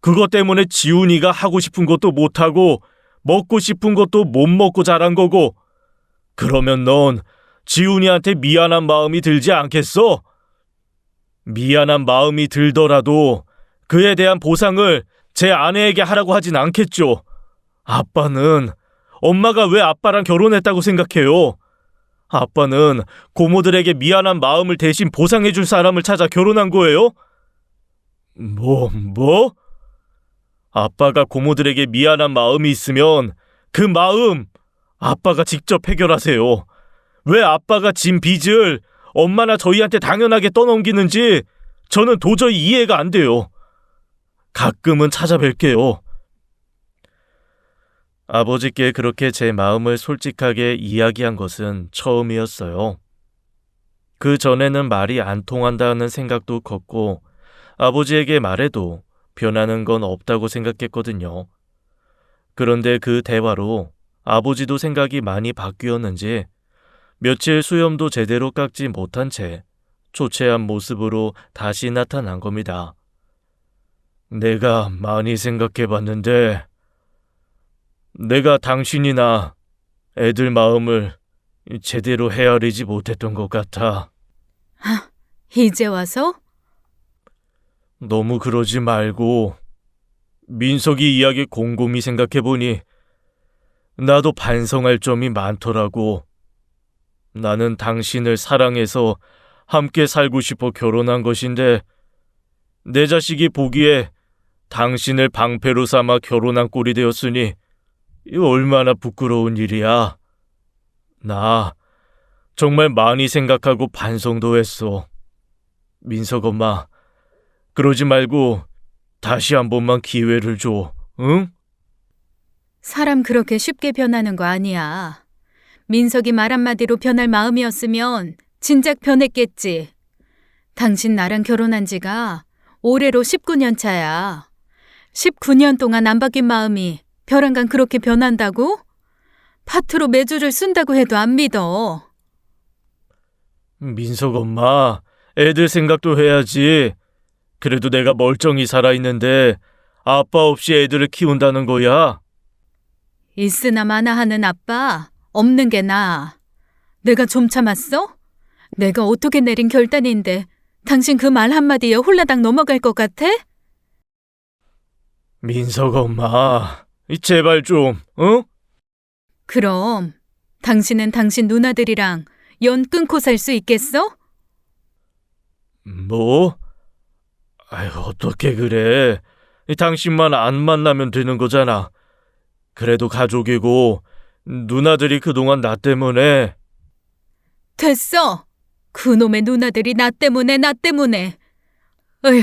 그것 때문에 지훈이가 하고 싶은 것도 못하고 먹고 싶은 것도 못 먹고 자란 거고 그러면 넌 지훈이한테 미안한 마음이 들지 않겠어? 미안한 마음이 들더라도 그에 대한 보상을 제 아내에게 하라고 하진 않겠죠. 아빠는 엄마가 왜 아빠랑 결혼했다고 생각해요? 아빠는 고모들에게 미안한 마음을 대신 보상해줄 사람을 찾아 결혼한 거예요? 뭐? 아빠가 고모들에게 미안한 마음이 있으면 그 마음 아빠가 직접 해결하세요. 왜 아빠가 진 빚을 엄마나 저희한테 당연하게 떠넘기는지 저는 도저히 이해가 안 돼요. 가끔은 찾아뵐게요. 아버지께 그렇게 제 마음을 솔직하게 이야기한 것은 처음이었어요. 그 전에는 말이 안 통한다는 생각도 컸고 아버지에게 말해도 변하는 건 없다고 생각했거든요. 그런데 그 대화로 아버지도 생각이 많이 바뀌었는지 며칠 수염도 제대로 깎지 못한 채 초췌한 모습으로 다시 나타난 겁니다. 내가 많이 생각해봤는데 내가 당신이나 애들 마음을 제대로 헤아리지 못했던 것 같아. 이제 와서? 너무 그러지 말고 민석이 이야기 곰곰이 생각해보니 나도 반성할 점이 많더라고. 나는 당신을 사랑해서 함께 살고 싶어 결혼한 것인데 내 자식이 보기에 당신을 방패로 삼아 결혼한 꼴이 되었으니 이 얼마나 부끄러운 일이야. 나 정말 많이 생각하고 반성도 했어. 민석 엄마, 그러지 말고 다시 한 번만 기회를 줘, 응? 사람 그렇게 쉽게 변하는 거 아니야. 민석이 말 한마디로 변할 마음이었으면 진작 변했겠지. 당신 나랑 결혼한 지가 올해로 19년 차야. 19년 동안 안 바뀐 마음이 벼랑간 그렇게 변한다고? 파트로 매주를 쓴다고 해도 안 믿어. 민석 엄마, 애들 생각도 해야지. 그래도 내가 멀쩡히 살아있는데 아빠 없이 애들을 키운다는 거야. 있으나 마나 하는 아빠 없는 게 나아. 내가 좀 참았어? 내가 어떻게 내린 결단인데 당신 그 말 한마디에 홀라당 넘어갈 것 같아? 민석 엄마, 제발 좀, 응? 그럼 당신은 당신 누나들이랑 연 끊고 살 수 있겠어? 뭐? 아유, 어떻게 그래? 당신만 안 만나면 되는 거잖아. 그래도 가족이고 누나들이 그동안 나 때문에. 됐어. 그놈의 누나들이 나 때문에. 어휴,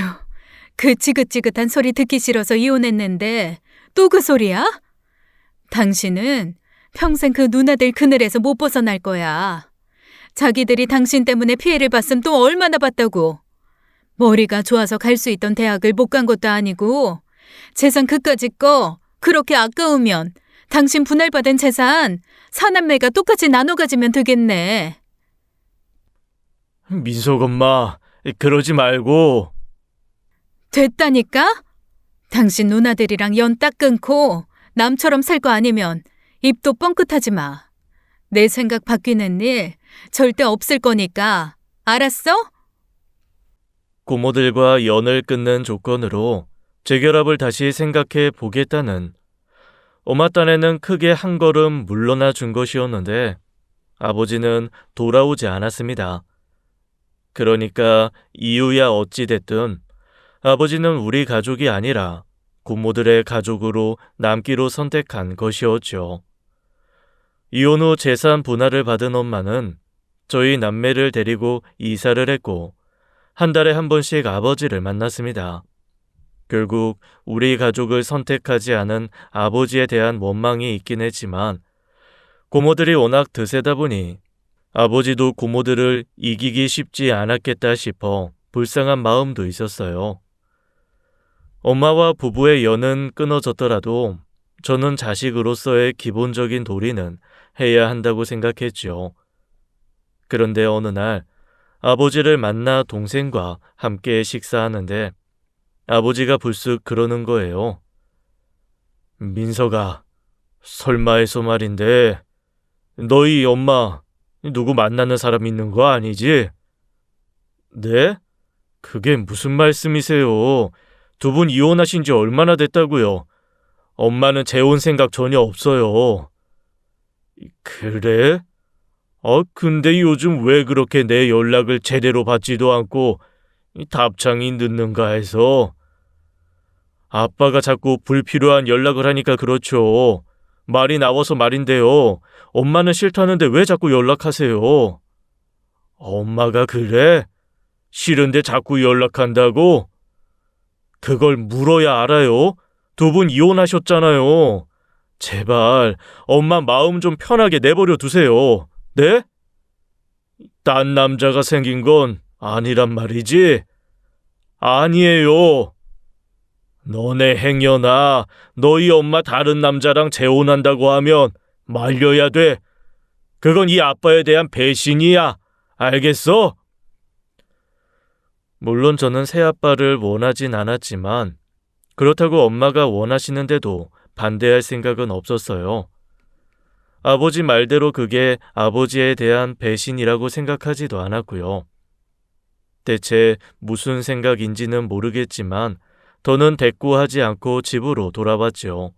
그 지긋지긋한 소리 듣기 싫어서 이혼했는데 또 그 소리야? 당신은 평생 그 누나들 그늘에서 못 벗어날 거야. 자기들이 당신 때문에 피해를 봤음 또 얼마나 봤다고. 머리가 좋아서 갈 수 있던 대학을 못 간 것도 아니고 재산 그까짓 거 그렇게 아까우면 당신 분할받은 재산 사남매가 똑같이 나눠 가지면 되겠네. 민석 엄마, 그러지 말고. 됐다니까? 당신 누나들이랑 연 딱 끊고 남처럼 살 거 아니면 입도 뻥끗하지 마. 내 생각 바뀌는 일 절대 없을 거니까. 알았어? 고모들과 연을 끊는 조건으로 재결합을 다시 생각해 보겠다는 엄마 딴에는 크게 한 걸음 물러나 준 것이었는데 아버지는 돌아오지 않았습니다. 그러니까 이유야 어찌 됐든 아버지는 우리 가족이 아니라 고모들의 가족으로 남기로 선택한 것이었죠. 이혼 후 재산 분할을 받은 엄마는 저희 남매를 데리고 이사를 했고 한 달에 한 번씩 아버지를 만났습니다. 결국 우리 가족을 선택하지 않은 아버지에 대한 원망이 있긴 했지만 고모들이 워낙 드세다 보니 아버지도 고모들을 이기기 쉽지 않았겠다 싶어 불쌍한 마음도 있었어요. 엄마와 부부의 연은 끊어졌더라도 저는 자식으로서의 기본적인 도리는 해야 한다고 생각했죠. 그런데 어느 날 아버지를 만나 동생과 함께 식사하는데 아버지가 불쑥 그러는 거예요. 민석아, 설마 해서 말인데 너희 엄마 누구 만나는 사람 있는 거 아니지? 네? 그게 무슨 말씀이세요? 두 분 이혼하신 지 얼마나 됐다고요? 엄마는 재혼 생각 전혀 없어요. 그래? 근데 요즘 왜 그렇게 내 연락을 제대로 받지도 않고 답장이 늦는가 해서. 아빠가 자꾸 불필요한 연락을 하니까 그렇죠. 말이 나와서 말인데요. 엄마는 싫다는데 왜 자꾸 연락하세요? 엄마가 그래? 싫은데 자꾸 연락한다고? 그걸 물어야 알아요. 두 분 이혼하셨잖아요. 제발 엄마 마음 좀 편하게 내버려 두세요. 네? 딴 남자가 생긴 건 아니란 말이지? 아니에요. 너네 행여나 너희 엄마 다른 남자랑 재혼한다고 하면 말려야 돼. 그건 이 아빠에 대한 배신이야. 알겠어? 물론 저는 새아빠를 원하진 않았지만 그렇다고 엄마가 원하시는데도 반대할 생각은 없었어요. 아버지 말대로 그게 아버지에 대한 배신이라고 생각하지도 않았고요. 대체 무슨 생각인지는 모르겠지만 더는 대꾸하지 않고 집으로 돌아왔죠.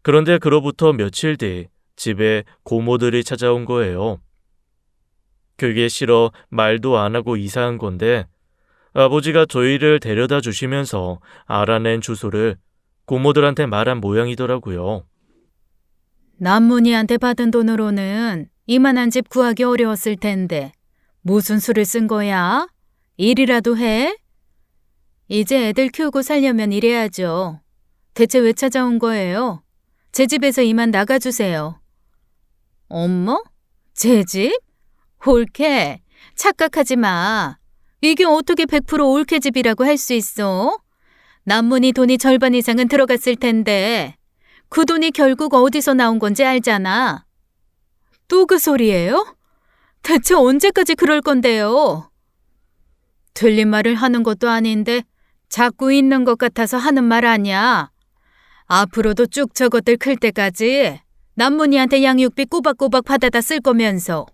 그런데 그로부터 며칠 뒤 집에 고모들이 찾아온 거예요. 그게 싫어 말도 안 하고 이사한 건데 아버지가 저희를 데려다 주시면서 알아낸 주소를 고모들한테 말한 모양이더라고요. 남문이한테 받은 돈으로는 이만한 집 구하기 어려웠을 텐데 무슨 수를 쓴 거야? 일이라도 해? 이제 애들 키우고 살려면 일해야죠. 대체 왜 찾아온 거예요? 제 집에서 이만 나가주세요. 어머? 제 집? 올케, 착각하지 마. 이게 어떻게 100% 올케 집이라고 할 수 있어? 남문이 돈이 절반 이상은 들어갔을 텐데 그 돈이 결국 어디서 나온 건지 알잖아. 또 그 소리예요? 대체 언제까지 그럴 건데요? 틀린 말을 하는 것도 아닌데 자꾸 있는 것 같아서 하는 말 아니야. 앞으로도 쭉 저것들 클 때까지 남문이한테 양육비 꼬박꼬박 받아다 쓸 거면서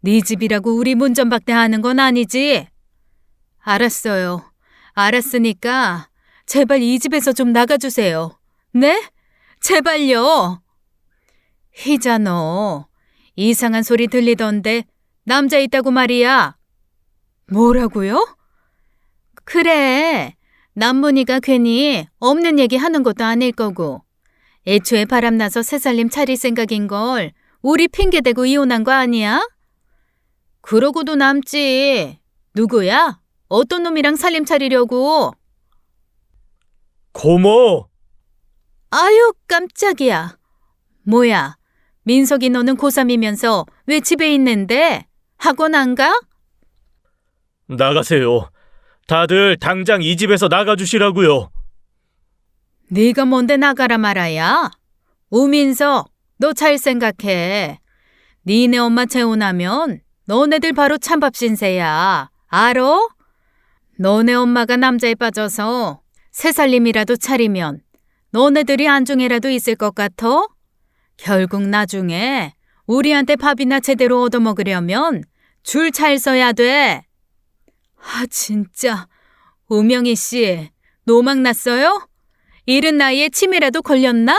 네 집이라고 우리 문전박대하는 건 아니지? 알았어요. 알았으니까 제발 이 집에서 좀 나가주세요. 네? 제발요. 희자 너 이상한 소리 들리던데 남자 있다고 말이야. 뭐라고요? 그래. 남문이가 괜히 없는 얘기 하는 것도 아닐 거고 애초에 바람나서 새살림 차릴 생각인 걸 우리 핑계대고 이혼한 거 아니야? 그러고도 남지. 누구야? 어떤 놈이랑 살림 차리려고? 고모! 아유 깜짝이야. 뭐야? 민석이 너는 고3이면서 왜 집에 있는데? 학원 안 가? 나가세요. 다들 당장 이 집에서 나가주시라고요. 네가 뭔데 나가라 말아야? 우민석, 너 잘 생각해. 니네 엄마 재혼하면 너네들 바로 찬밥 신세야. 알어? 너네 엄마가 남자에 빠져서 새살림이라도 차리면 너네들이 안중에라도 있을 것 같아? 결국 나중에 우리한테 밥이나 제대로 얻어먹으려면 줄 잘 서야 돼. 아 진짜 우명희 씨 노망 났어요? 이른 나이에 치매라도 걸렸나?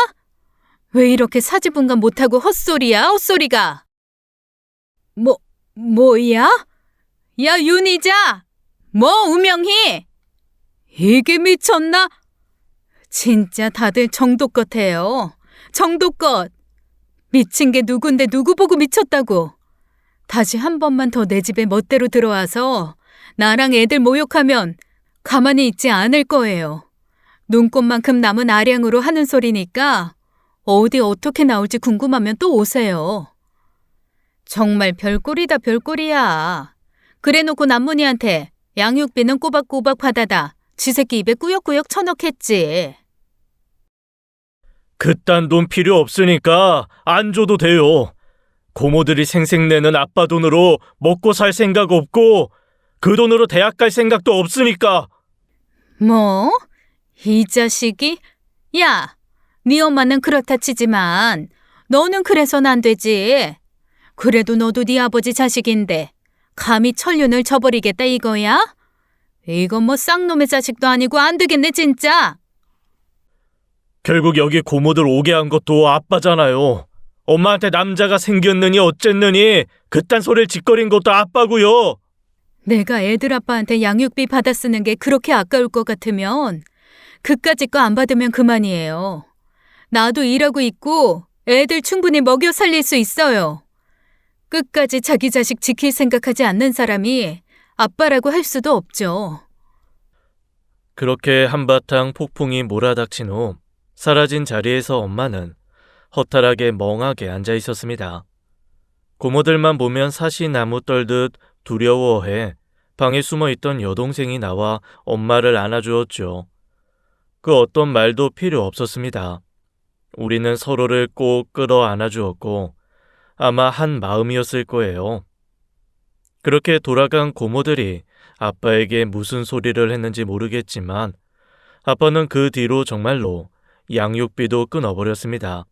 왜 이렇게 사지분간 못하고 헛소리야 헛소리가. 뭐야? 야 윤희자! 뭐 우명희? 이게 미쳤나? 진짜 다들 정도껏 해요. 정도껏. 미친 게 누군데 누구 보고 미쳤다고. 다시 한 번만 더 내 집에 멋대로 들어와서 나랑 애들 모욕하면 가만히 있지 않을 거예요. 눈꽃만큼 남은 아량으로 하는 소리니까 어디 어떻게 나올지 궁금하면 또 오세요. 정말 별꼴이다 별꼴이야. 그래놓고 남문이한테 양육비는 꼬박꼬박 받아다 지 새끼 입에 꾸역꾸역 쳐넣겠지. 그딴 돈 필요 없으니까 안 줘도 돼요. 고모들이 생색내는 아빠 돈으로 먹고 살 생각 없고 그 돈으로 대학 갈 생각도 없으니까. 뭐? 이 자식이? 야, 네 엄마는 그렇다 치지만 너는 그래선 안 되지. 그래도 너도 네 아버지 자식인데 감히 천륜을 저버리겠다 이거야? 이건 뭐 쌍놈의 자식도 아니고 안 되겠네 진짜. 결국 여기 고모들 오게 한 것도 아빠잖아요. 엄마한테 남자가 생겼느니 어쨌느니 그딴 소리를 짓거린 것도 아빠고요. 내가 애들 아빠한테 양육비 받아 쓰는 게 그렇게 아까울 것 같으면 그까짓 거 안 받으면 그만이에요. 나도 일하고 있고 애들 충분히 먹여 살릴 수 있어요. 끝까지 자기 자식 지킬 생각하지 않는 사람이 아빠라고 할 수도 없죠. 그렇게 한바탕 폭풍이 몰아닥친 후 사라진 자리에서 엄마는 허탈하게 멍하게 앉아 있었습니다. 고모들만 보면 사시 나무 떨듯 두려워해 방에 숨어있던 여동생이 나와 엄마를 안아주었죠. 그 어떤 말도 필요 없었습니다. 우리는 서로를 꼭 끌어 안아주었고 아마 한 마음이었을 거예요. 그렇게 돌아간 고모들이 아빠에게 무슨 소리를 했는지 모르겠지만 아빠는 그 뒤로 정말로 양육비도 끊어버렸습니다.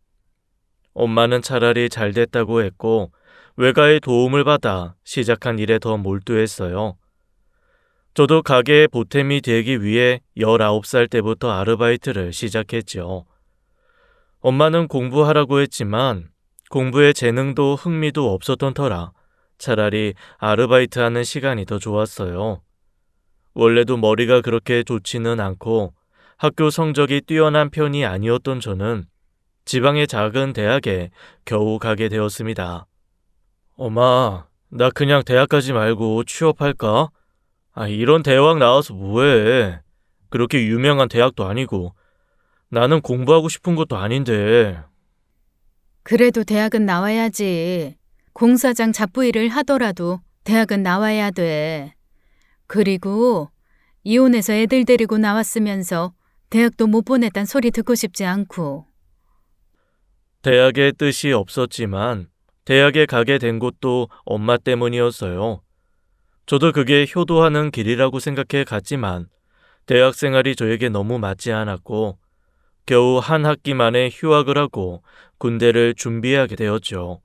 엄마는 차라리 잘 됐다고 했고 외가의 도움을 받아 시작한 일에 더 몰두했어요. 저도 가게의 보탬이 되기 위해 19살 때부터 아르바이트를 시작했죠. 엄마는 공부하라고 했지만 공부에 재능도 흥미도 없었던 터라 차라리 아르바이트하는 시간이 더 좋았어요. 원래도 머리가 그렇게 좋지는 않고 학교 성적이 뛰어난 편이 아니었던 저는 지방의 작은 대학에 겨우 가게 되었습니다. 엄마, 나 그냥 대학 가지 말고 취업할까? 이런 대학 나와서 뭐해? 그렇게 유명한 대학도 아니고 나는 공부하고 싶은 것도 아닌데. 그래도 대학은 나와야지. 공사장 잡부 일을 하더라도 대학은 나와야 돼. 그리고 이혼해서 애들 데리고 나왔으면서 대학도 못 보냈단 소리 듣고 싶지 않고. 대학의 뜻이 없었지만 대학에 가게 된 것도 엄마 때문이었어요. 저도 그게 효도하는 길이라고 생각해 갔지만 대학 생활이 저에게 너무 맞지 않았고 겨우 한 학기 만에 휴학을 하고 군대를 준비하게 되었죠.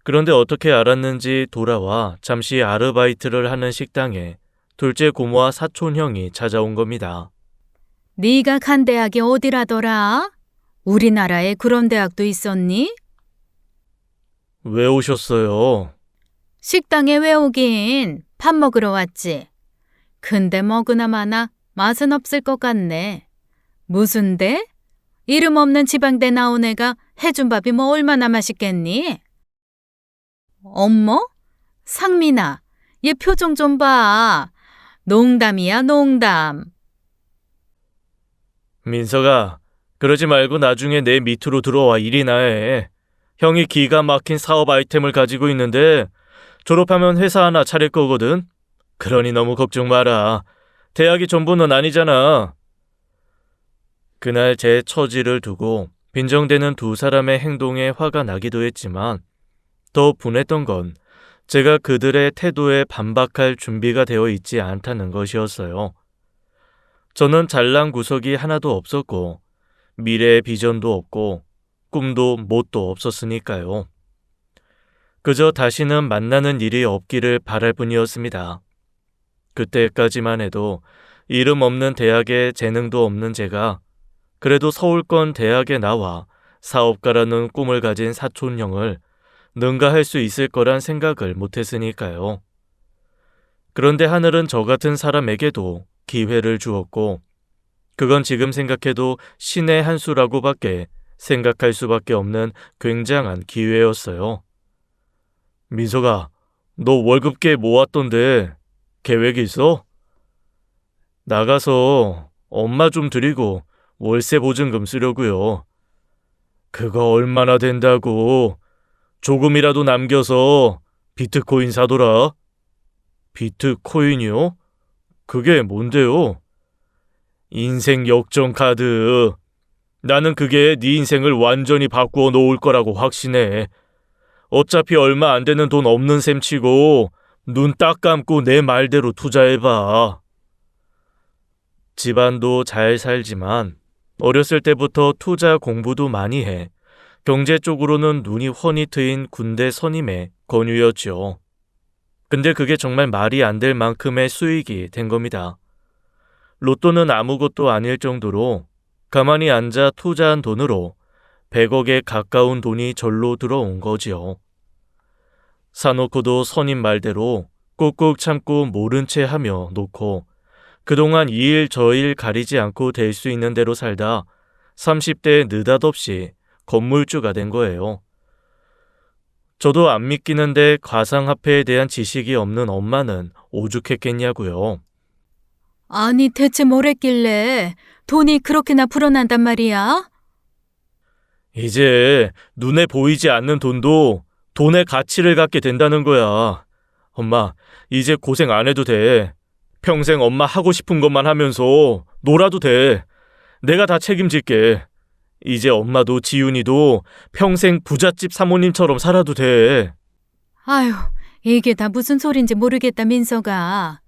그런데 어떻게 알았는지 돌아와 잠시 아르바이트를 하는 식당에 둘째 고모와 사촌 형이 찾아온 겁니다. 네가 간 대학이 어디라더라? 우리나라에 그런 대학도 있었니? 왜 오셨어요? 식당에 왜 오긴? 밥 먹으러 왔지. 근데 먹으나 마나 맛은 없을 것 같네. 무슨 데? 이름 없는 지방대 나온 애가 해준 밥이 뭐 얼마나 맛있겠니? 어머? 상민아, 얘 표정 좀 봐. 농담이야, 농담. 민서가 그러지 말고 나중에 내 밑으로 들어와 일이나 해. 형이 기가 막힌 사업 아이템을 가지고 있는데 졸업하면 회사 하나 차릴 거거든. 그러니 너무 걱정 마라. 대학이 전부는 아니잖아. 그날 제 처지를 두고 빈정대는 두 사람의 행동에 화가 나기도 했지만 더 분했던 건 제가 그들의 태도에 반박할 준비가 되어 있지 않다는 것이었어요. 저는 잘난 구석이 하나도 없었고 미래의 비전도 없고 꿈도 뭣도 없었으니까요. 그저 다시는 만나는 일이 없기를 바랄 뿐이었습니다. 그때까지만 해도 이름 없는 대학에 재능도 없는 제가 그래도 서울권 대학에 나와 사업가라는 꿈을 가진 사촌형을 능가할 수 있을 거란 생각을 못했으니까요. 그런데 하늘은 저 같은 사람에게도 기회를 주었고 그건 지금 생각해도 신의 한 수라고밖에 생각할 수밖에 없는 굉장한 기회였어요. 민서가, 너 월급 꽤 모았던데 계획이 있어? 나가서 엄마 좀 드리고 월세 보증금 쓰려고요. 그거 얼마나 된다고? 조금이라도 남겨서 비트코인 사둬라. 비트코인이요? 그게 뭔데요? 인생 역전 카드. 나는 그게 네 인생을 완전히 바꾸어 놓을 거라고 확신해. 어차피 얼마 안 되는 돈 없는 셈 치고 눈 딱 감고 내 말대로 투자해봐. 집안도 잘 살지만 어렸을 때부터 투자 공부도 많이 해 경제 쪽으로는 눈이 훤히 트인 군대 선임의 권유였죠. 근데 그게 정말 말이 안 될 만큼의 수익이 된 겁니다. 로또는 아무것도 아닐 정도로 가만히 앉아 투자한 돈으로 100억에 가까운 돈이 절로 들어온 거지요. 사놓고도 선임 말대로 꾹꾹 참고 모른 채 하며 놓고 그동안 이 일 저 일 가리지 않고 될 수 있는 대로 살다 30대에 느닷없이 건물주가 된 거예요. 저도 안 믿기는데 가상화폐에 대한 지식이 없는 엄마는 오죽했겠냐고요. 아니, 대체 뭘 했길래 돈이 그렇게나 불어난단 말이야? 이제 눈에 보이지 않는 돈도 돈의 가치를 갖게 된다는 거야. 엄마, 이제 고생 안 해도 돼. 평생 엄마 하고 싶은 것만 하면서 놀아도 돼. 내가 다 책임질게. 이제 엄마도 지윤이도 평생 부잣집 사모님처럼 살아도 돼. 아휴, 이게 다 무슨 소린지 모르겠다, 민서가.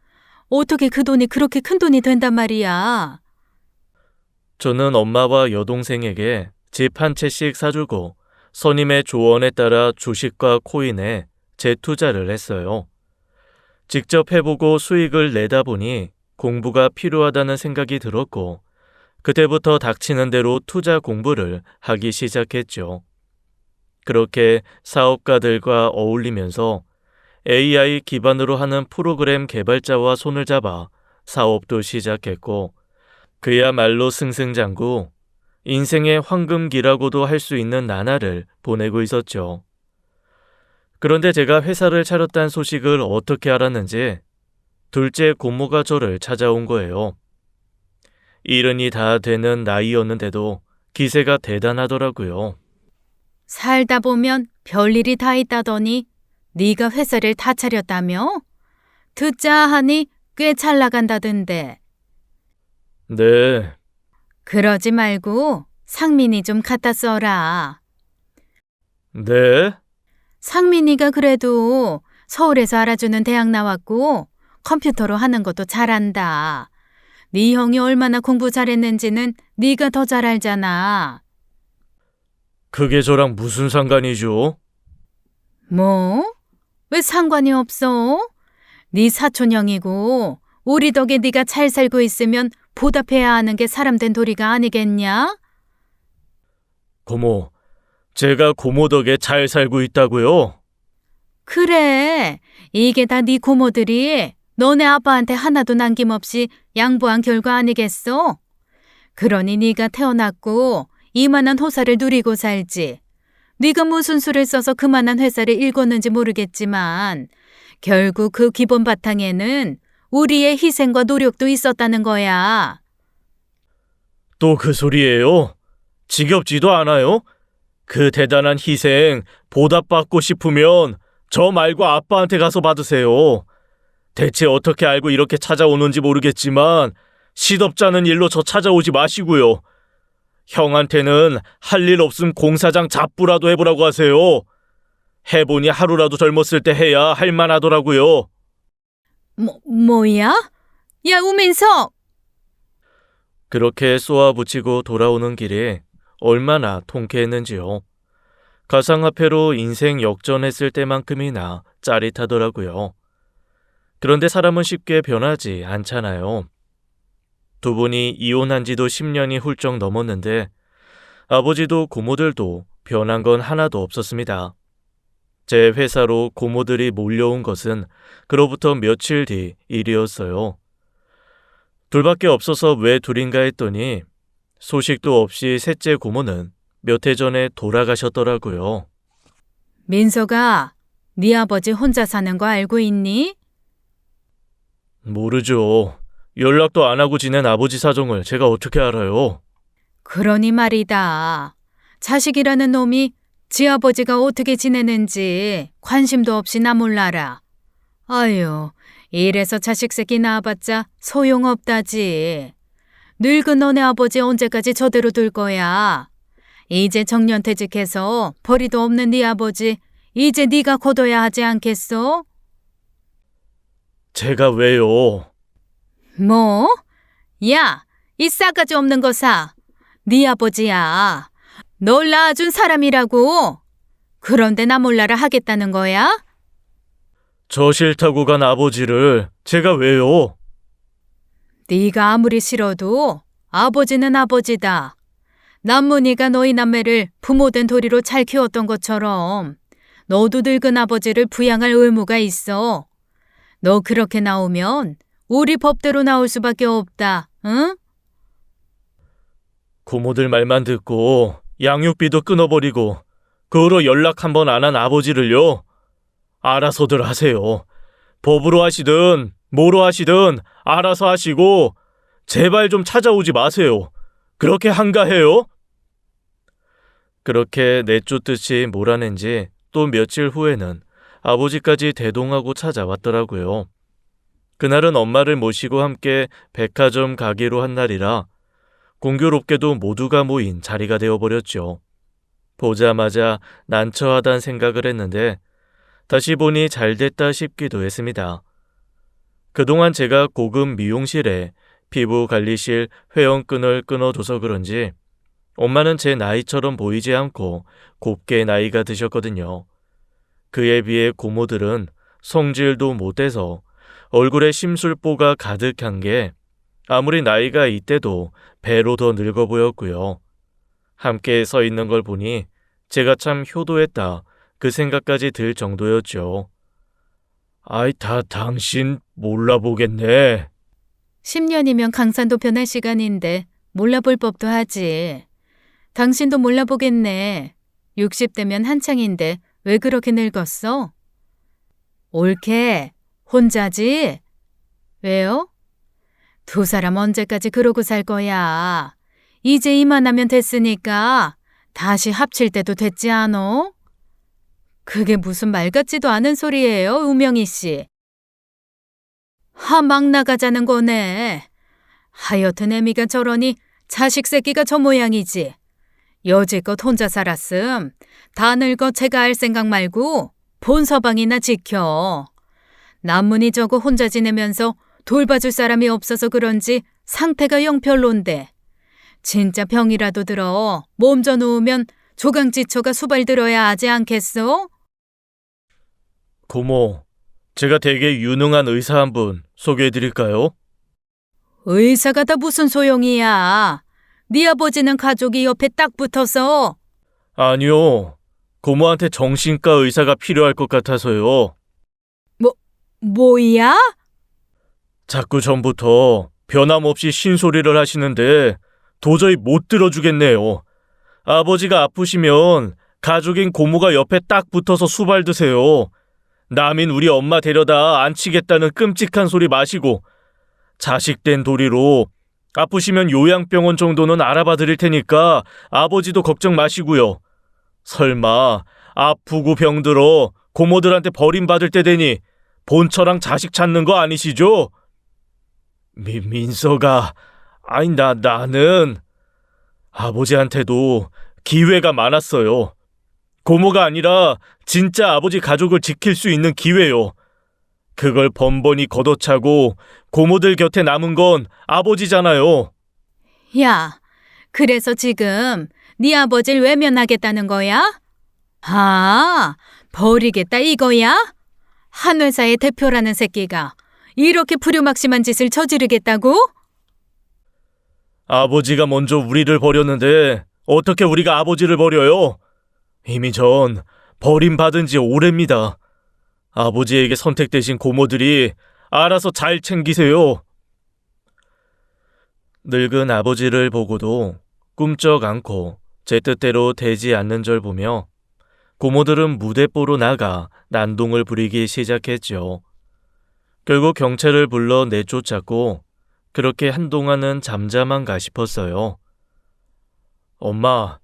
어떻게 그 돈이 그렇게 큰 돈이 된단 말이야? 저는 엄마와 여동생에게 집 한 채씩 사주고 선임의 조언에 따라 주식과 코인에 재투자를 했어요. 직접 해보고 수익을 내다 보니 공부가 필요하다는 생각이 들었고 그때부터 닥치는 대로 투자 공부를 하기 시작했죠. 그렇게 사업가들과 어울리면서 AI 기반으로 하는 프로그램 개발자와 손을 잡아 사업도 시작했고 그야말로 승승장구 인생의 황금기라고도 할 수 있는 나날을 보내고 있었죠. 그런데 제가 회사를 차렸다는 소식을 어떻게 알았는지 둘째 고모가 저를 찾아온 거예요. 이른이 다 되는 나이였는데도 기세가 대단하더라고요. 살다 보면 별일이 다 있다더니 네가 회사를 다 차렸다며? 듣자 하니 꽤 잘 나간다던데. 네, 그러지 말고 상민이 좀 갖다 써라. 네? 상민이가 그래도 서울에서 알아주는 대학 나왔고 컴퓨터로 하는 것도 잘한다. 네 형이 얼마나 공부 잘했는지는 네가 더 잘 알잖아. 그게 저랑 무슨 상관이죠? 뭐? 왜 상관이 없어? 네 사촌 형이고 우리 덕에 네가 잘 살고 있으면 보답해야 하는 게 사람된 도리가 아니겠냐? 고모, 제가 고모 덕에 잘 살고 있다고요? 그래, 이게 다 네 고모들이 너네 아빠한테 하나도 남김없이 양보한 결과 아니겠어? 그러니 네가 태어났고 이만한 호사를 누리고 살지. 네가 무슨 수를 써서 그만한 회사를 일궜는지 모르겠지만 결국 그 기본 바탕에는 우리의 희생과 노력도 있었다는 거야. 또 그 소리예요? 지겹지도 않아요? 그 대단한 희생 보답받고 싶으면 저 말고 아빠한테 가서 받으세요. 대체 어떻게 알고 이렇게 찾아오는지 모르겠지만 시덥잖은 일로 저 찾아오지 마시고요. 형한테는 할 일 없음 공사장 잡부라도 해보라고 하세요. 해보니 하루라도 젊었을 때 해야 할 만하더라고요. 뭐야? 야, 우민석! 그렇게 쏘아붙이고 돌아오는 길에 얼마나 통쾌했는지요. 가상화폐로 인생 역전했을 때만큼이나 짜릿하더라고요. 그런데 사람은 쉽게 변하지 않잖아요. 두 분이 이혼한 지도 10년이 훌쩍 넘었는데 아버지도 고모들도 변한 건 하나도 없었습니다. 제 회사로 고모들이 몰려온 것은 그로부터 며칠 뒤 일이었어요. 둘밖에 없어서 왜 둘인가 했더니 소식도 없이 셋째 고모는 몇 해 전에 돌아가셨더라고요. 민석아, 네 아버지 혼자 사는 거 알고 있니? 모르죠. 연락도 안 하고 지낸 아버지 사정을 제가 어떻게 알아요? 그러니 말이다. 자식이라는 놈이 지 아버지가 어떻게 지내는지 관심도 없이 나 몰라라. 아유, 이래서 자식 새끼 낳아봤자 소용없다지. 늙은 너네 아버지 언제까지 저대로 둘 거야. 이제 정년퇴직해서 벌이도 없는 네 아버지 이제 네가 거둬야 하지 않겠어? 제가 왜요? 뭐? 야, 이 싸가지 없는 거사. 네 아버지야. 널 낳아준 사람이라고. 그런데 나 몰라라 하겠다는 거야? 저 싫다고 간 아버지를 제가 왜요? 네가 아무리 싫어도 아버지는 아버지다. 남문이가 너희 남매를 부모된 도리로 잘 키웠던 것처럼 너도 늙은 아버지를 부양할 의무가 있어. 너 그렇게 나오면 우리 법대로 나올 수밖에 없다. 응? 고모들 말만 듣고 양육비도 끊어버리고 그 후로 연락 한 번 안 한 아버지를요. 알아서들 하세요. 법으로 하시든 뭐로 하시든 알아서 하시고 제발 좀 찾아오지 마세요. 그렇게 한가해요? 그렇게 내쫓듯이 몰아낸 지 또 며칠 후에는 아버지까지 대동하고 찾아왔더라고요. 그날은 엄마를 모시고 함께 백화점 가기로 한 날이라 공교롭게도 모두가 모인 자리가 되어버렸죠. 보자마자 난처하단 생각을 했는데 다시 보니 잘됐다 싶기도 했습니다. 그동안 제가 고급 미용실에 피부 관리실 회원권을 끊어줘서 그런지 엄마는 제 나이처럼 보이지 않고 곱게 나이가 드셨거든요. 그에 비해 고모들은 성질도 못돼서 얼굴에 심술보가 가득한 게 아무리 나이가 이때도 배로 더 늙어 보였고요. 함께 서 있는 걸 보니 제가 참 효도했다 그 생각까지 들 정도였죠. 아이 다 당신 몰라보겠네. 10년이면 강산도 변할 시간인데 몰라볼 법도 하지. 당신도 몰라보겠네. 60대면 한창인데 왜 그렇게 늙었어? 옳게, 혼자지? 왜요? 두 사람 언제까지 그러고 살 거야? 이제 이만하면 됐으니까 다시 합칠 때도 됐지 않어? 그게 무슨 말 같지도 않은 소리예요, 우명희 씨. 막 나가자는 거네. 하여튼 애미가 저러니 자식 새끼가 저 모양이지. 여지껏 혼자 살았음. 다 늙어 제가 알 생각 말고 본 서방이나 지켜. 남문이 저거 혼자 지내면서 돌봐줄 사람이 없어서 그런지 상태가 영 별론데. 진짜 병이라도 들어 몸져 누우면 조강지처가 수발 들어야 하지 않겠어? 고모, 제가 되게 유능한 의사 한 분 소개해드릴까요? 의사가 다 무슨 소용이야. 네 아버지는 가족이 옆에 딱 붙어서. 아니요. 고모한테 정신과 의사가 필요할 것 같아서요. 뭐야? 자꾸 전부터 변함없이 신소리를 하시는데 도저히 못 들어주겠네요. 아버지가 아프시면 가족인 고모가 옆에 딱 붙어서 수발 드세요. 남인 우리 엄마 데려다 앉히겠다는 끔찍한 소리 마시고 자식된 도리로 아프시면 요양병원 정도는 알아봐 드릴 테니까 아버지도 걱정 마시고요. 설마 아프고 병들어 고모들한테 버림받을 때 되니 본처랑 자식 찾는 거 아니시죠? 민서가, 아니 나는 아버지한테도 기회가 많았어요. 고모가 아니라 진짜 아버지 가족을 지킬 수 있는 기회요. 그걸 번번이 걷어차고 고모들 곁에 남은 건 아버지잖아요. 야, 그래서 지금 네 아버지를 외면하겠다는 거야? 버리겠다 이거야? 한 회사의 대표라는 새끼가 이렇게 불효막심한 짓을 저지르겠다고? 아버지가 먼저 우리를 버렸는데 어떻게 우리가 아버지를 버려요? 이미 전 버림받은 지 오래입니다. 아버지에게 선택되신 고모들이 알아서 잘 챙기세요. 늙은 아버지를 보고도 꿈쩍 않고 제 뜻대로 되지 않는 절 보며 고모들은 무대뽀로 나가 난동을 부리기 시작했죠. 결국 경찰을 불러 내쫓았고 그렇게 한동안은 잠잠한가 싶었어요. 엄마,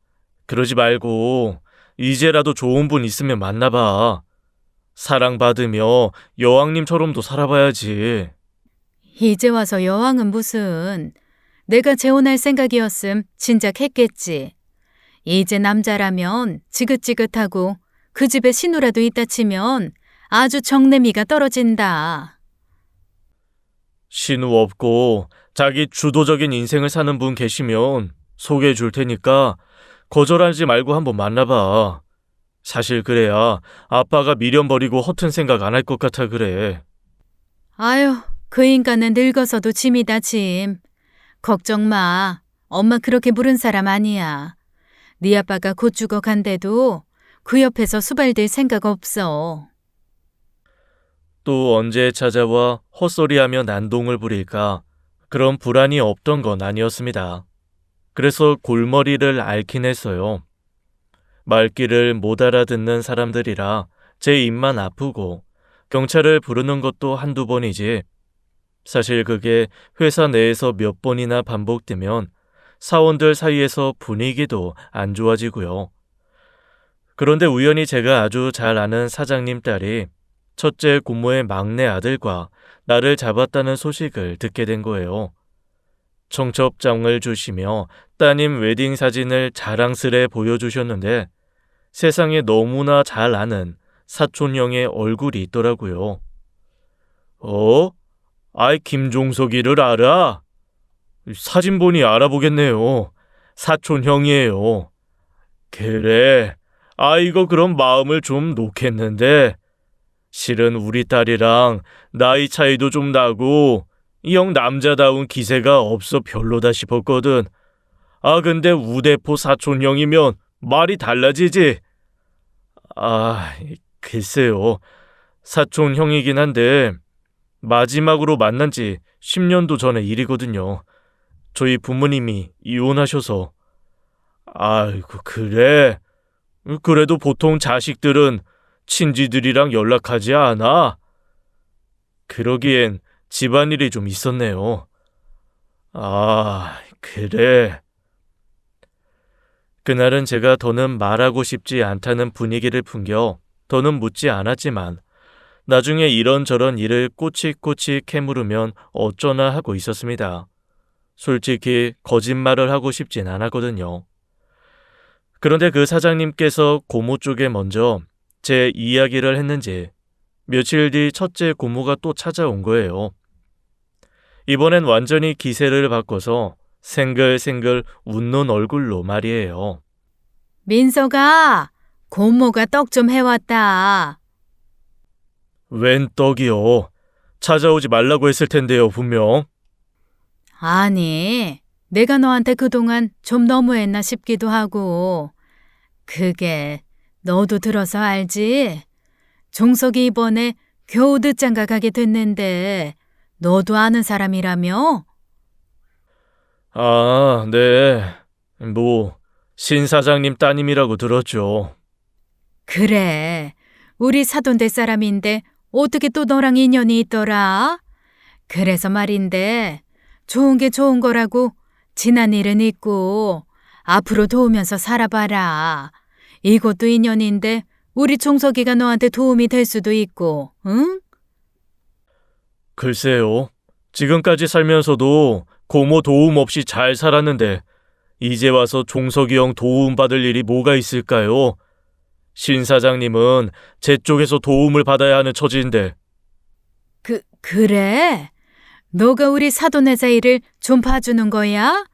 그러지 말고 이제라도 좋은 분 있으면 만나봐. 사랑받으며 여왕님처럼도 살아봐야지. 이제 와서 여왕은 무슨. 내가 재혼할 생각이었음 진작 했겠지. 이제 남자라면 지긋지긋하고 그 집에 신우라도 있다 치면 아주 정내미가 떨어진다. 신우 없고 자기 주도적인 인생을 사는 분 계시면 소개해 줄 테니까 거절하지 말고 한번 만나봐. 사실 그래야 아빠가 미련 버리고 허튼 생각 안 할 것 같아 그래. 아유, 그 인간은 늙어서도 짐이다 짐. 걱정 마. 엄마 그렇게 물은 사람 아니야. 네 아빠가 곧 죽어간대도 그 옆에서 수발될 생각 없어. 또 언제 찾아와 헛소리하며 난동을 부릴까 그런 불안이 없던 건 아니었습니다. 그래서 골머리를 앓긴 했어요. 말귀를 못 알아듣는 사람들이라 제 입만 아프고 경찰을 부르는 것도 한두 번이지. 사실 그게 회사 내에서 몇 번이나 반복되면 사원들 사이에서 분위기도 안 좋아지고요. 그런데 우연히 제가 아주 잘 아는 사장님 딸이 첫째 고모의 막내 아들과 나를 잡았다는 소식을 듣게 된 거예요. 청첩장을 주시며 따님 웨딩 사진을 자랑스레 보여주셨는데 세상에 너무나 잘 아는 사촌형의 얼굴이 있더라고요. 아이 김종석이를 알아? 사진 보니 알아보겠네요. 사촌형이에요. 그래, 이거 그럼 마음을 좀 놓겠는데 실은 우리 딸이랑 나이 차이도 좀 나고 영 남자다운 기세가 없어 별로다 싶었거든. 근데 우대포 사촌형이면 말이 달라지지. 글쎄요. 사촌형이긴 한데 마지막으로 만난 지 10년도 전의 일이거든요. 저희 부모님이 이혼하셔서. 아이고, 그래? 그래도 보통 자식들은 친지들이랑 연락하지 않아? 그러기엔 집안일이 좀 있었네요. 아, 그래. 그날은 제가 더는 말하고 싶지 않다는 분위기를 풍겨 더는 묻지 않았지만 나중에 이런저런 일을 꼬치꼬치 캐물으면 어쩌나 하고 있었습니다. 솔직히 거짓말을 하고 싶진 않았거든요. 그런데 그 사장님께서 고모 쪽에 먼저 제 이야기를 했는지 며칠 뒤 첫째 고모가 또 찾아온 거예요. 이번엔 완전히 기세를 바꿔서 생글생글 웃는 얼굴로 말이에요. 민서가 고모가 떡 좀 해왔다. 웬 떡이요? 찾아오지 말라고 했을 텐데요, 분명. 아니, 내가 너한테 그동안 좀 너무했나 싶기도 하고. 그게 너도 들어서 알지? 종석이 이번에 겨우 늦장가 가게 됐는데 너도 아는 사람이라며? 아, 네. 신 사장님 따님이라고 들었죠. 그래, 우리 사돈댁 사람인데 어떻게 또 너랑 인연이 있더라? 그래서 말인데 좋은 게 좋은 거라고 지난 일은 있고 앞으로 도우면서 살아봐라. 이것도 인연인데 우리 종석이가 너한테 도움이 될 수도 있고, 응? 글쎄요. 지금까지 살면서도 고모 도움 없이 잘 살았는데 이제 와서 종석이 형 도움받을 일이 뭐가 있을까요? 신 사장님은 제 쪽에서 도움을 받아야 하는 처지인데. 그래? 너가 우리 사돈회사 일을 좀 봐주는 거야?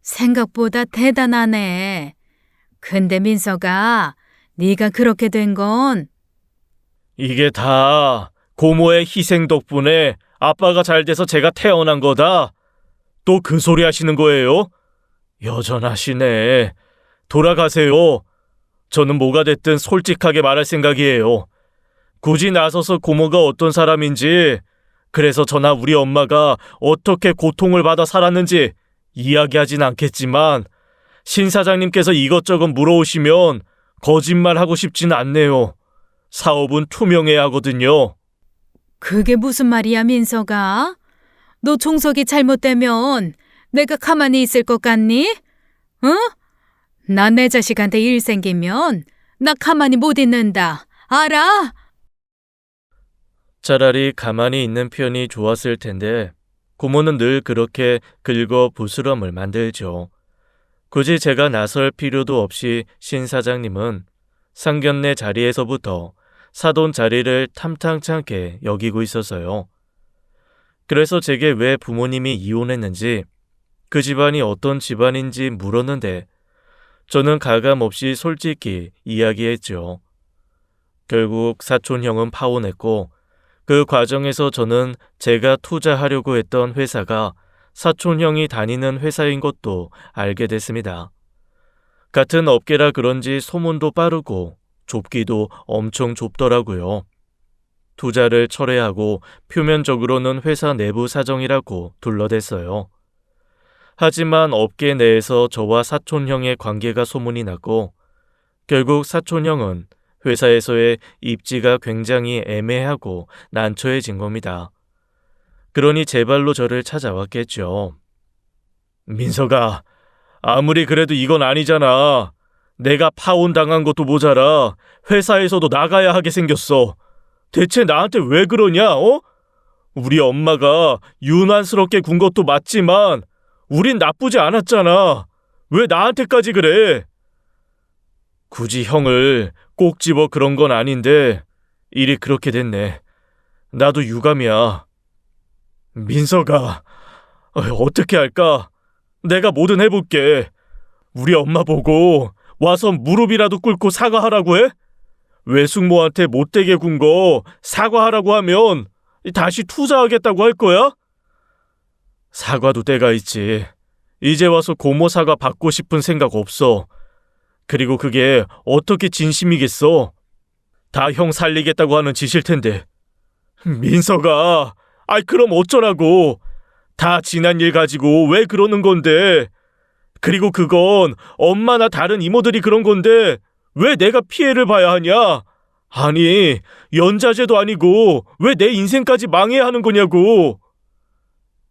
생각보다 대단하네. 근데 민서가 네가 그렇게 된 건 이게 다 고모의 희생 덕분에 아빠가 잘 돼서 제가 태어난 거다. 또 그 소리 하시는 거예요? 여전하시네. 돌아가세요. 저는 뭐가 됐든 솔직하게 말할 생각이에요. 굳이 나서서 고모가 어떤 사람인지, 그래서 저나 우리 엄마가 어떻게 고통을 받아 살았는지 이야기하진 않겠지만 신 사장님께서 이것저것 물어오시면 거짓말하고 싶진 않네요. 사업은 투명해야 하거든요. 그게 무슨 말이야, 민서가? 너 종석이 잘못되면 내가 가만히 있을 것 같니? 응? 나 내 자식한테 일 생기면 나 가만히 못 있는다. 알아? 차라리 가만히 있는 편이 좋았을 텐데 고모는 늘 그렇게 긁어 부스럼을 만들죠. 굳이 제가 나설 필요도 없이 신 사장님은 상견례 자리에서부터 사돈 자리를 탐탁치 않게 여기고 있었어요. 그래서 제게 왜 부모님이 이혼했는지, 그 집안이 어떤 집안인지 물었는데 저는 가감없이 솔직히 이야기했죠. 결국 사촌 형은 파혼했고 그 과정에서 저는 제가 투자하려고 했던 회사가 사촌 형이 다니는 회사인 것도 알게 됐습니다. 같은 업계라 그런지 소문도 빠르고 좁기도 엄청 좁더라고요. 투자를 철회하고 표면적으로는 회사 내부 사정이라고 둘러댔어요. 하지만 업계 내에서 저와 사촌형의 관계가 소문이 났고 결국 사촌형은 회사에서의 입지가 굉장히 애매하고 난처해진 겁니다. 그러니 제 발로 저를 찾아왔겠죠. 민서가, 아무리 그래도 이건 아니잖아. 내가 파혼당한 것도 모자라 회사에서도 나가야 하게 생겼어. 대체 나한테 왜 그러냐, 어? 우리 엄마가 유난스럽게 군 것도 맞지만 우린 나쁘지 않았잖아. 왜 나한테까지 그래? 굳이 형을 꼭 집어 그런 건 아닌데 일이 그렇게 됐네. 나도 유감이야. 민서가, 어떻게 할까? 내가 뭐든 해볼게. 우리 엄마 보고 와서 무릎이라도 꿇고 사과하라고 해? 외숙모한테 못되게 군 거 사과하라고 하면 다시 투자하겠다고 할 거야? 사과도 때가 있지. 이제 와서 고모 사과 받고 싶은 생각 없어. 그리고 그게 어떻게 진심이겠어? 다 형 살리겠다고 하는 짓일 텐데. 민서가, 아이, 그럼 어쩌라고. 다 지난 일 가지고 왜 그러는 건데. 그리고 그건 엄마나 다른 이모들이 그런 건데 왜 내가 피해를 봐야 하냐? 아니, 연자제도 아니고 왜 내 인생까지 망해야 하는 거냐고.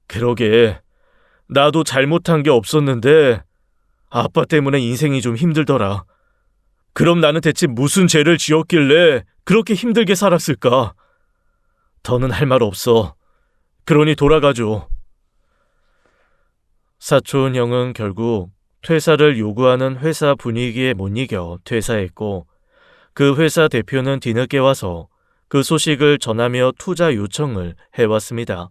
그러게, 나도 잘못한 게 없었는데 아빠 때문에 인생이 좀 힘들더라. 그럼 나는 대체 무슨 죄를 지었길래 그렇게 힘들게 살았을까? 더는 할 말 없어. 그러니 돌아가줘. 사촌 형은 결국 퇴사를 요구하는 회사 분위기에 못 이겨 퇴사했고, 그 회사 대표는 뒤늦게 와서 그 소식을 전하며 투자 요청을 해왔습니다.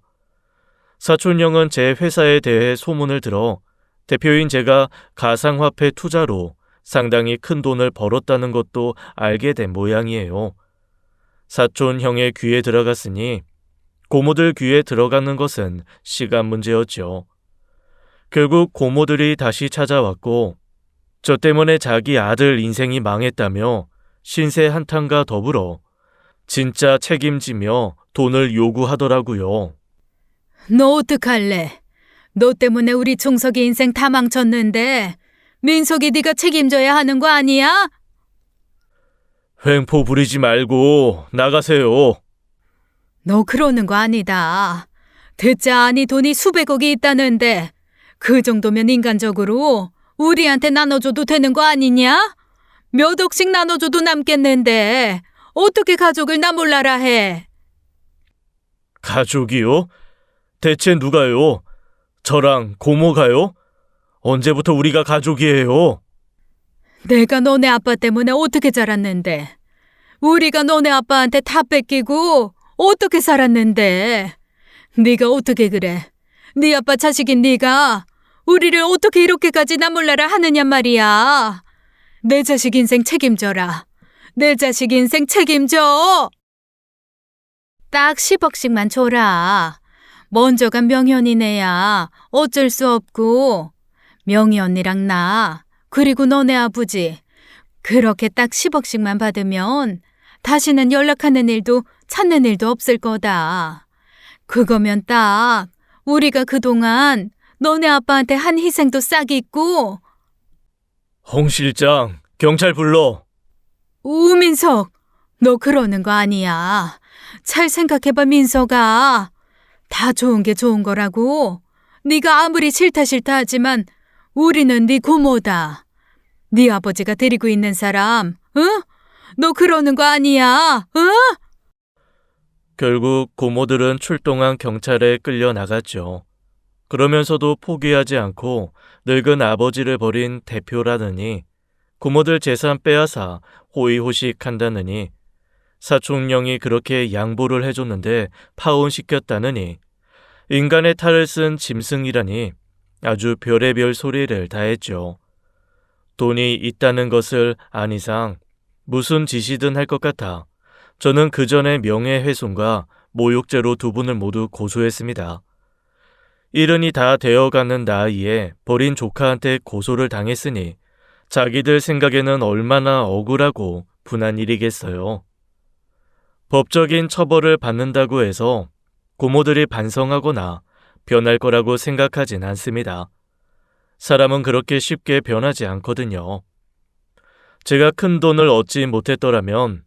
사촌 형은 제 회사에 대해 소문을 들어 대표인 제가 가상화폐 투자로 상당히 큰 돈을 벌었다는 것도 알게 된 모양이에요. 사촌 형의 귀에 들어갔으니 고모들 귀에 들어가는 것은 시간 문제였죠. 결국 고모들이 다시 찾아왔고, 저 때문에 자기 아들 인생이 망했다며 신세 한탄과 더불어 진짜 책임지며 돈을 요구하더라고요. 너 어떡할래? 너 때문에 우리 종석이 인생 다 망쳤는데 민석이 네가 책임져야 하는 거 아니야? 횡포 부리지 말고 나가세요. 너 그러는 거 아니다. 듣자 하니 돈이 수백억이 있다는데 그 정도면 인간적으로 우리한테 나눠줘도 되는 거 아니냐? 몇 억씩 나눠줘도 남겠는데 어떻게 가족을 나 몰라라 해? 가족이요? 대체 누가요? 저랑 고모가요? 언제부터 우리가 가족이에요? 내가 너네 아빠 때문에 어떻게 자랐는데, 우리가 너네 아빠한테 다 뺏기고 어떻게 살았는데, 네가 어떻게 그래? 네 아빠 자식인 네가 우리를 어떻게 이렇게까지 나 몰라라 하느냐 말이야. 내 자식 인생 책임져라. 내 자식 인생 책임져. 딱 10억씩만 줘라. 먼저 간 명희 언니네야 어쩔 수 없고, 명희 언니랑 나 그리고 너네 아버지 그렇게 딱 10억씩만 받으면 다시는 연락하는 일도 찾는 일도 없을 거다. 그거면 딱 우리가 그동안 너네 아빠한테 한 희생도 싹 잊고. 홍 실장, 경찰 불러. 우민석, 너 그러는 거 아니야. 잘 생각해봐, 민석아. 다 좋은 게 좋은 거라고. 네가 아무리 싫다 하지만 우리는 네 고모다. 네 아버지가 데리고 있는 사람, 응? 너 그러는 거 아니야, 응? 결국 고모들은 출동한 경찰에 끌려 나갔죠. 그러면서도 포기하지 않고 늙은 아버지를 버린 대표라느니, 고모들 재산 빼앗아 호의호식한다느니, 사촌형이 그렇게 양보를 해줬는데 파혼시켰다느니, 인간의 탈을 쓴 짐승이라니 아주 별의별 소리를 다 했죠. 돈이 있다는 것을 안 이상 무슨 짓이든 할 것 같아 저는 그 전에 명예훼손과 모욕죄로 두 분을 모두 고소했습니다. 일흔이 다 되어가는 나이에 버린 조카한테 고소를 당했으니 자기들 생각에는 얼마나 억울하고 분한 일이겠어요. 법적인 처벌을 받는다고 해서 고모들이 반성하거나 변할 거라고 생각하진 않습니다. 사람은 그렇게 쉽게 변하지 않거든요. 제가 큰 돈을 얻지 못했더라면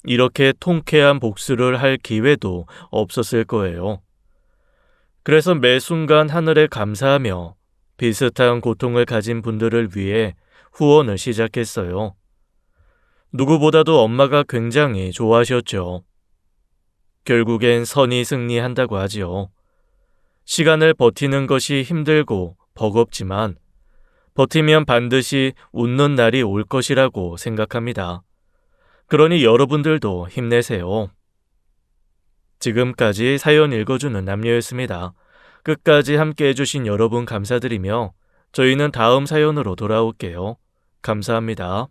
이렇게 통쾌한 복수를 할 기회도 없었을 거예요. 그래서 매 순간 하늘에 감사하며 비슷한 고통을 가진 분들을 위해 후원을 시작했어요. 누구보다도 엄마가 굉장히 좋아하셨죠. 결국엔 선이 승리한다고 하지요. 시간을 버티는 것이 힘들고 버겁지만 버티면 반드시 웃는 날이 올 것이라고 생각합니다. 그러니 여러분들도 힘내세요. 지금까지 사연 읽어주는 남녀였습니다. 끝까지 함께 해주신 여러분 감사드리며 저희는 다음 사연으로 돌아올게요. 감사합니다.